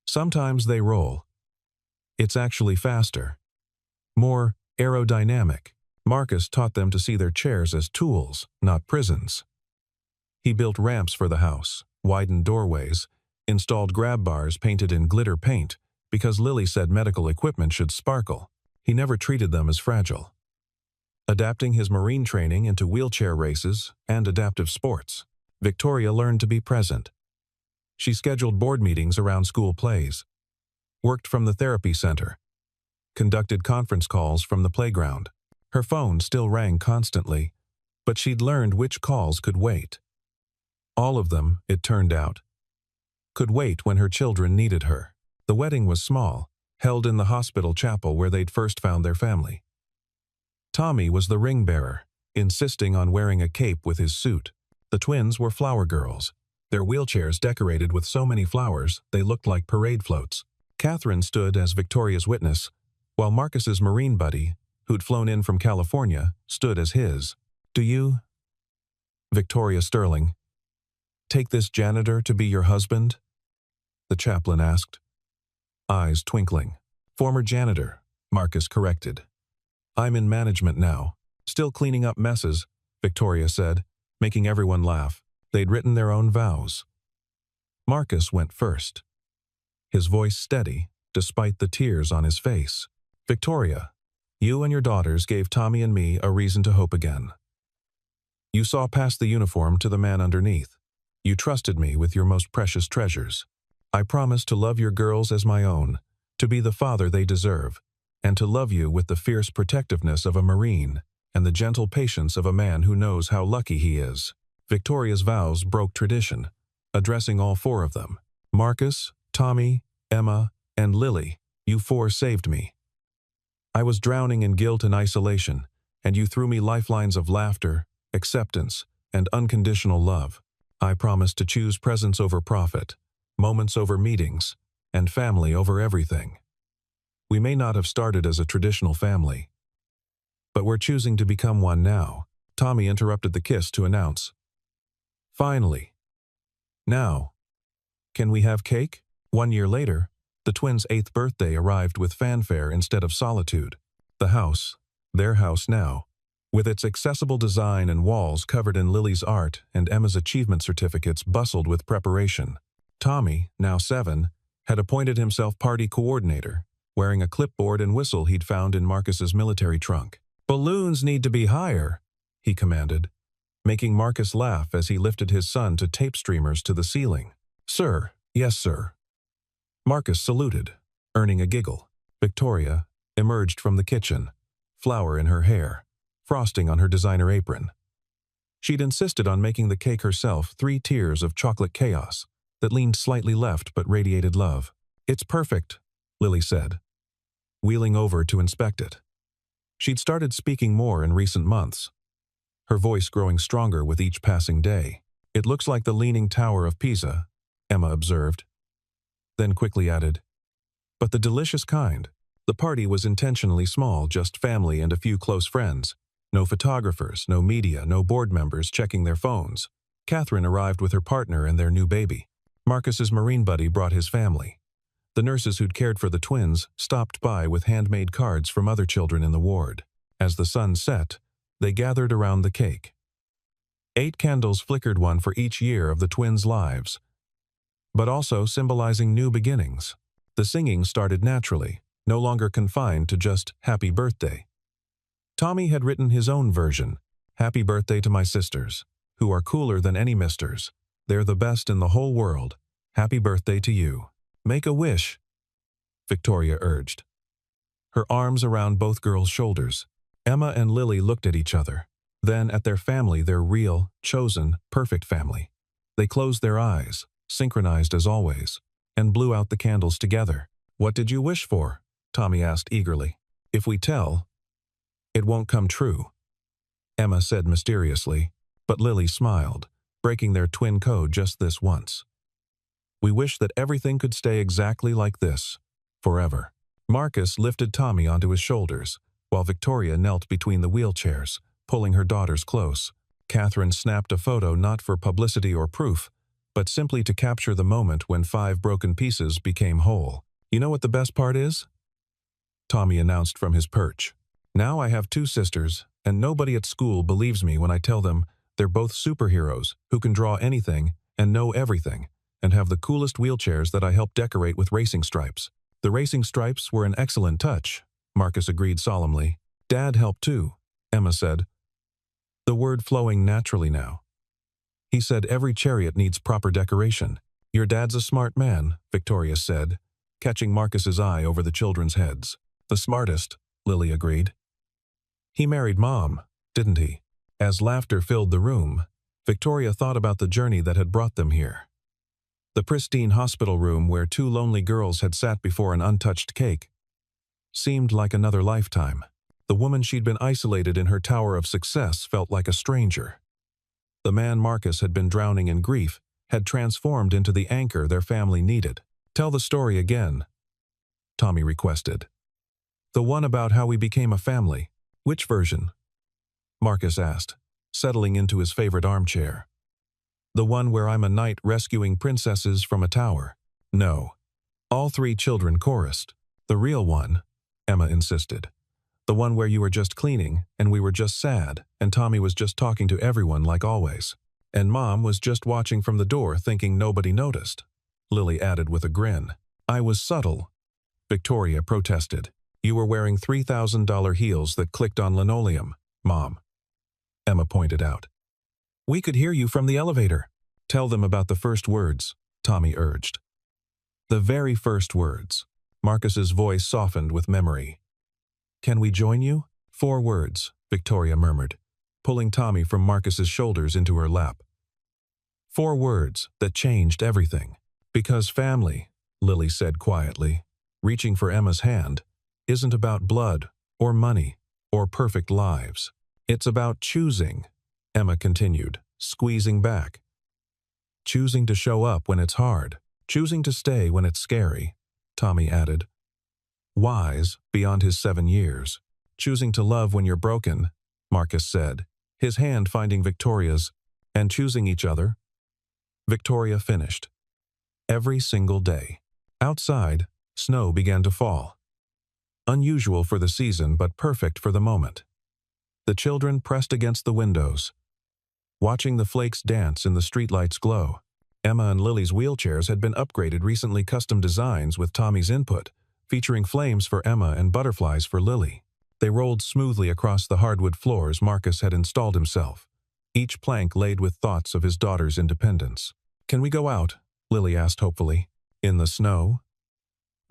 Sometimes they roll. It's actually faster, more aerodynamic. Marcus taught them to see their chairs as tools, not prisons. He built ramps for the house, widened doorways, installed grab bars painted in glitter paint, because Lily said medical equipment should sparkle. He never treated them as fragile. Adapting his marine training into wheelchair races and adaptive sports, Victoria learned to be present. She scheduled board meetings around school plays, worked from the therapy center, conducted conference calls from the playground. Her phone still rang constantly, but she'd learned which calls could wait. All of them, it turned out, could wait when her children needed her. The wedding was small, held in the hospital chapel where they'd first found their family. Tommy was the ring bearer, insisting on wearing a cape with his suit. The twins were flower girls, their wheelchairs decorated with so many flowers they looked like parade floats. Catherine stood as Victoria's witness, while Marcus's marine buddy, who'd flown in from California, stood as his. Do you, Victoria Sterling, take this janitor to be your husband? The chaplain asked, eyes twinkling. Former janitor, Marcus corrected. I'm in management now, still cleaning up messes, Victoria said, making everyone laugh. They'd written their own vows. Marcus went first, his voice steady, despite the tears on his face. Victoria, you and your daughters gave Tommy and me a reason to hope again. You saw past the uniform to the man underneath. You trusted me with your most precious treasures. I promise to love your girls as my own, to be the father they deserve, and to love you with the fierce protectiveness of a Marine and the gentle patience of a man who knows how lucky he is. Victoria's vows broke tradition, addressing all 4 of them. Marcus, Tommy, Emma, and Lily, you 4 saved me. I was drowning in guilt and isolation, and you threw me lifelines of laughter, acceptance, and unconditional love. I promised to choose presence over profit, moments over meetings, and family over everything. We may not have started as a traditional family, but we're choosing to become one now. Tommy interrupted the kiss to announce. Finally. Now. Can we have cake? 1 year later, the twins' 8th birthday arrived with fanfare instead of solitude. The house, their house now, with its accessible design and walls covered in Lily's art and Emma's achievement certificates, bustled with preparation. Tommy, now 7, had appointed himself party coordinator, wearing a clipboard and whistle he'd found in Marcus's military trunk. Balloons need to be higher, he commanded, making Marcus laugh as he lifted his son to tape streamers to the ceiling. Sir, yes sir. Marcus saluted, earning a giggle. Victoria emerged from the kitchen, flour in her hair, frosting on her designer apron. She'd insisted on making the cake herself, 3 tiers of chocolate chaos that leaned slightly left but radiated love. It's perfect, Lily said, wheeling over to inspect it. She'd started speaking more in recent months, her voice growing stronger with each passing day. It looks like the Leaning Tower of Pisa, Emma observed, then quickly added, but the delicious kind. The party was intentionally small, just family and a few close friends. No photographers, no media, no board members checking their phones. Catherine arrived with her partner and their new baby. Marcus's Marine buddy brought his family. The nurses who'd cared for the twins stopped by with handmade cards from other children in the ward. As the sun set, they gathered around the cake. 8 candles flickered, one for each year of the twins' lives, but also symbolizing new beginnings. The singing started naturally, no longer confined to just happy birthday. Tommy had written his own version, happy birthday to my sisters, who are cooler than any misters. They're the best in the whole world. Happy birthday to you. Make a wish, Victoria urged, her arms around both girls' shoulders. Emma and Lily looked at each other, then at their family, their real, chosen, perfect family. They closed their eyes, synchronized as always, and blew out the candles together. What did you wish for? Tommy asked eagerly. If we tell, it won't come true, Emma said mysteriously, but Lily smiled, breaking their twin code just this once. We wish that everything could stay exactly like this, forever. Marcus lifted Tommy onto his shoulders, while Victoria knelt between the wheelchairs, pulling her daughters close. Catherine snapped a photo not for publicity or proof, but simply to capture the moment when 5 broken pieces became whole. You know what the best part is? Tommy announced from his perch. Now I have 2 sisters, and nobody at school believes me when I tell them they're both superheroes who can draw anything and know everything, and have the coolest wheelchairs that I helped decorate with racing stripes. The racing stripes were an excellent touch, Marcus agreed solemnly. Dad helped too, Emma said, the word flowing naturally now. He said every chariot needs proper decoration. Your dad's a smart man, Victoria said, catching Marcus's eye over the children's heads. The smartest, Lily agreed. He married Mom, didn't he? As laughter filled the room, Victoria thought about the journey that had brought them here. The pristine hospital room where 2 lonely girls had sat before an untouched cake seemed like another lifetime. The woman she'd been isolated in her tower of success felt like a stranger. The man Marcus had been drowning in grief had transformed into the anchor their family needed. Tell the story again, Tommy requested. The one about how we became a family. Which version? Marcus asked, settling into his favorite armchair. The one where I'm a knight rescuing princesses from a tower. No. All 3 children chorused. The real one, Emma insisted. The one where you were just cleaning, and we were just sad, and Tommy was just talking to everyone like always. And Mom was just watching from the door thinking nobody noticed, Lily added with a grin. I was subtle, Victoria protested. You were wearing $3,000 heels that clicked on linoleum, Mom, Emma pointed out. We could hear you from the elevator. Tell them about the first words, Tommy urged. The very first words. Marcus's voice softened with memory. Can we join you? 4 words, Victoria murmured, pulling Tommy from Marcus's shoulders into her lap. 4 words that changed everything. Because family, Lily said quietly, reaching for Emma's hand, isn't about blood or money or perfect lives. It's about choosing, Emma continued, squeezing back. Choosing to show up when it's hard, choosing to stay when it's scary, Tommy added. Wise beyond his 7 years. Choosing to love when you're broken, Marcus said, his hand finding Victoria's, and choosing each other. Victoria finished. Every single day. Outside, snow began to fall. Unusual for the season, but perfect for the moment. The children pressed against the windows, watching the flakes dance in the streetlight's glow. Emma and Lily's wheelchairs had been upgraded, recently custom designs with Tommy's input, featuring flames for Emma and butterflies for Lily. They rolled smoothly across the hardwood floors Marcus had installed himself, each plank laid with thoughts of his daughter's independence. Can we go out? Lily asked hopefully. In the snow?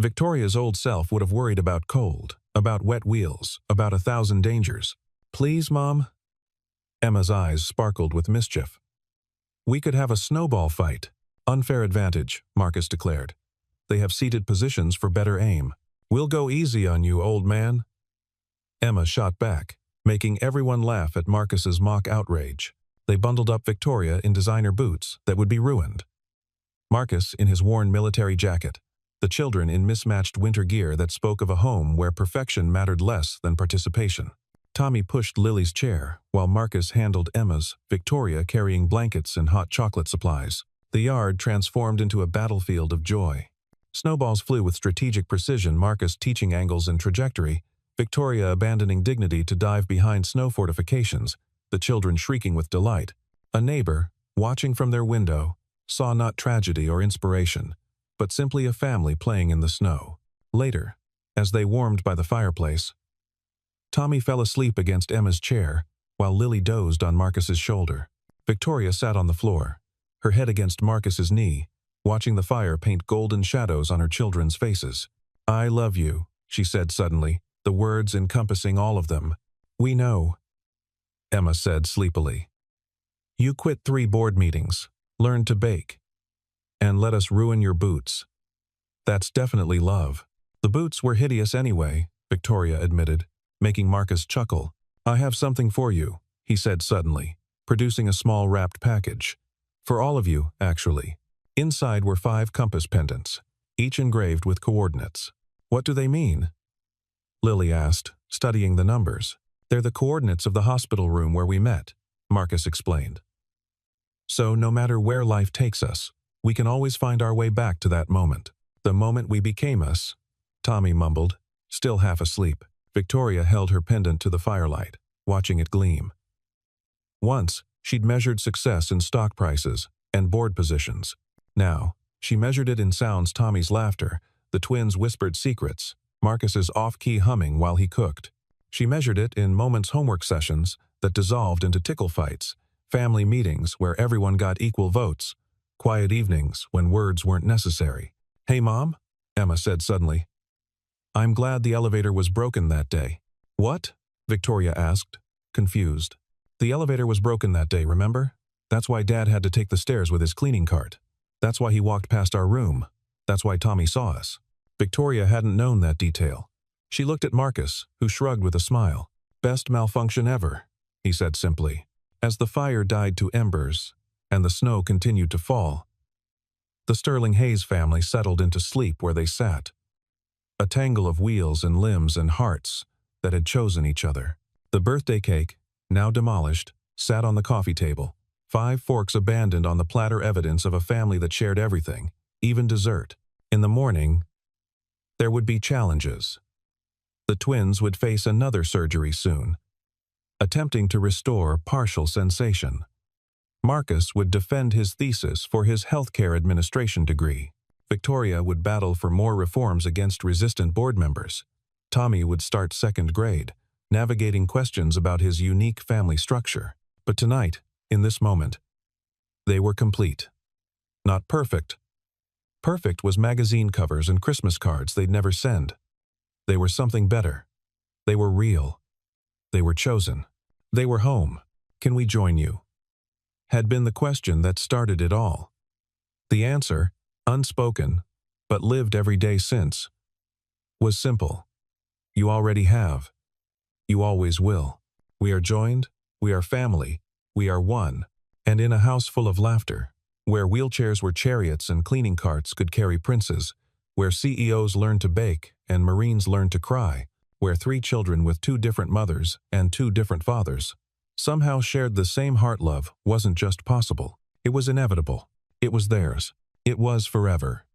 Victoria's old self would have worried about cold, about wet wheels, about 1,000 dangers. Please, Mom? Emma's eyes sparkled with mischief. We could have a snowball fight. Unfair advantage, Marcus declared. They have seated positions for better aim. We'll go easy on you, old man. Emma shot back, making everyone laugh at Marcus's mock outrage. They bundled up Victoria in designer boots that would be ruined, Marcus in his worn military jacket, the children in mismatched winter gear that spoke of a home where perfection mattered less than participation. Tommy pushed Lily's chair, while Marcus handled Emma's, Victoria carrying blankets and hot chocolate supplies. The yard transformed into a battlefield of joy. Snowballs flew with strategic precision, Marcus teaching angles and trajectory, Victoria abandoning dignity to dive behind snow fortifications, the children shrieking with delight. A neighbor, watching from their window, saw not tragedy or inspiration, but simply a family playing in the snow. Later, as they warmed by the fireplace, Tommy fell asleep against Emma's chair, while Lily dozed on Marcus's shoulder. Victoria sat on the floor, her head against Marcus's knee, watching the fire paint golden shadows on her children's faces. "I love you," she said suddenly, the words encompassing all of them. "We know," Emma said sleepily. "You quit 3 board meetings, learned to bake, and let us ruin your boots. That's definitely love." "The boots were hideous anyway," Victoria admitted, making Marcus chuckle. "I have something for you," he said suddenly, producing a small wrapped package. "For all of you, actually." Inside were 5 compass pendants, each engraved with coordinates. "What do they mean?" Lily asked, studying the numbers. "They're the coordinates of the hospital room where we met," Marcus explained. "So no matter where life takes us, we can always find our way back to that moment. The moment we became us," Tommy mumbled, still half asleep. Victoria held her pendant to the firelight, watching it gleam. Once, she'd measured success in stock prices and board positions. Now, she measured it in sounds: Tommy's laughter, the twins' whispered secrets, Marcus's off-key humming while he cooked. She measured it in moments: homework sessions that dissolved into tickle fights, family meetings where everyone got equal votes, quiet evenings when words weren't necessary. "Hey, Mom," Emma said suddenly. "I'm glad the elevator was broken that day." "What?" Victoria asked, confused. "The elevator was broken that day, remember? That's why Dad had to take the stairs with his cleaning cart. That's why he walked past our room. That's why Tommy saw us." Victoria hadn't known that detail. She looked at Marcus, who shrugged with a smile. "Best malfunction ever," he said simply. As the fire died to embers and the snow continued to fall, the Sterling Hayes family settled into sleep where they sat, a tangle of wheels and limbs and hearts that had chosen each other. The birthday cake, now demolished, sat on the coffee table, 5 forks abandoned on the platter, evidence of a family that shared everything, even dessert. In the morning, there would be challenges. The twins would face another surgery soon, attempting to restore partial sensation. Marcus would defend his thesis for his healthcare administration degree. Victoria would battle for more reforms against resistant board members. Tommy would start 2nd grade, navigating questions about his unique family structure. But tonight, in this moment, they were complete. Not perfect. Perfect was magazine covers and Christmas cards they'd never send. They were something better. They were real. They were chosen. They were home. "Can we join you?" had been the question that started it all. The answer, unspoken, but lived every day since, was simple. You already have. You always will. We are joined, we are family, we are one. And in a house full of laughter, where wheelchairs were chariots and cleaning carts could carry princes, where CEOs learned to bake and Marines learned to cry, where 3 children with 2 different mothers and 2 different fathers somehow shared the same heart, love wasn't just possible. It was inevitable. It was theirs. It was forever.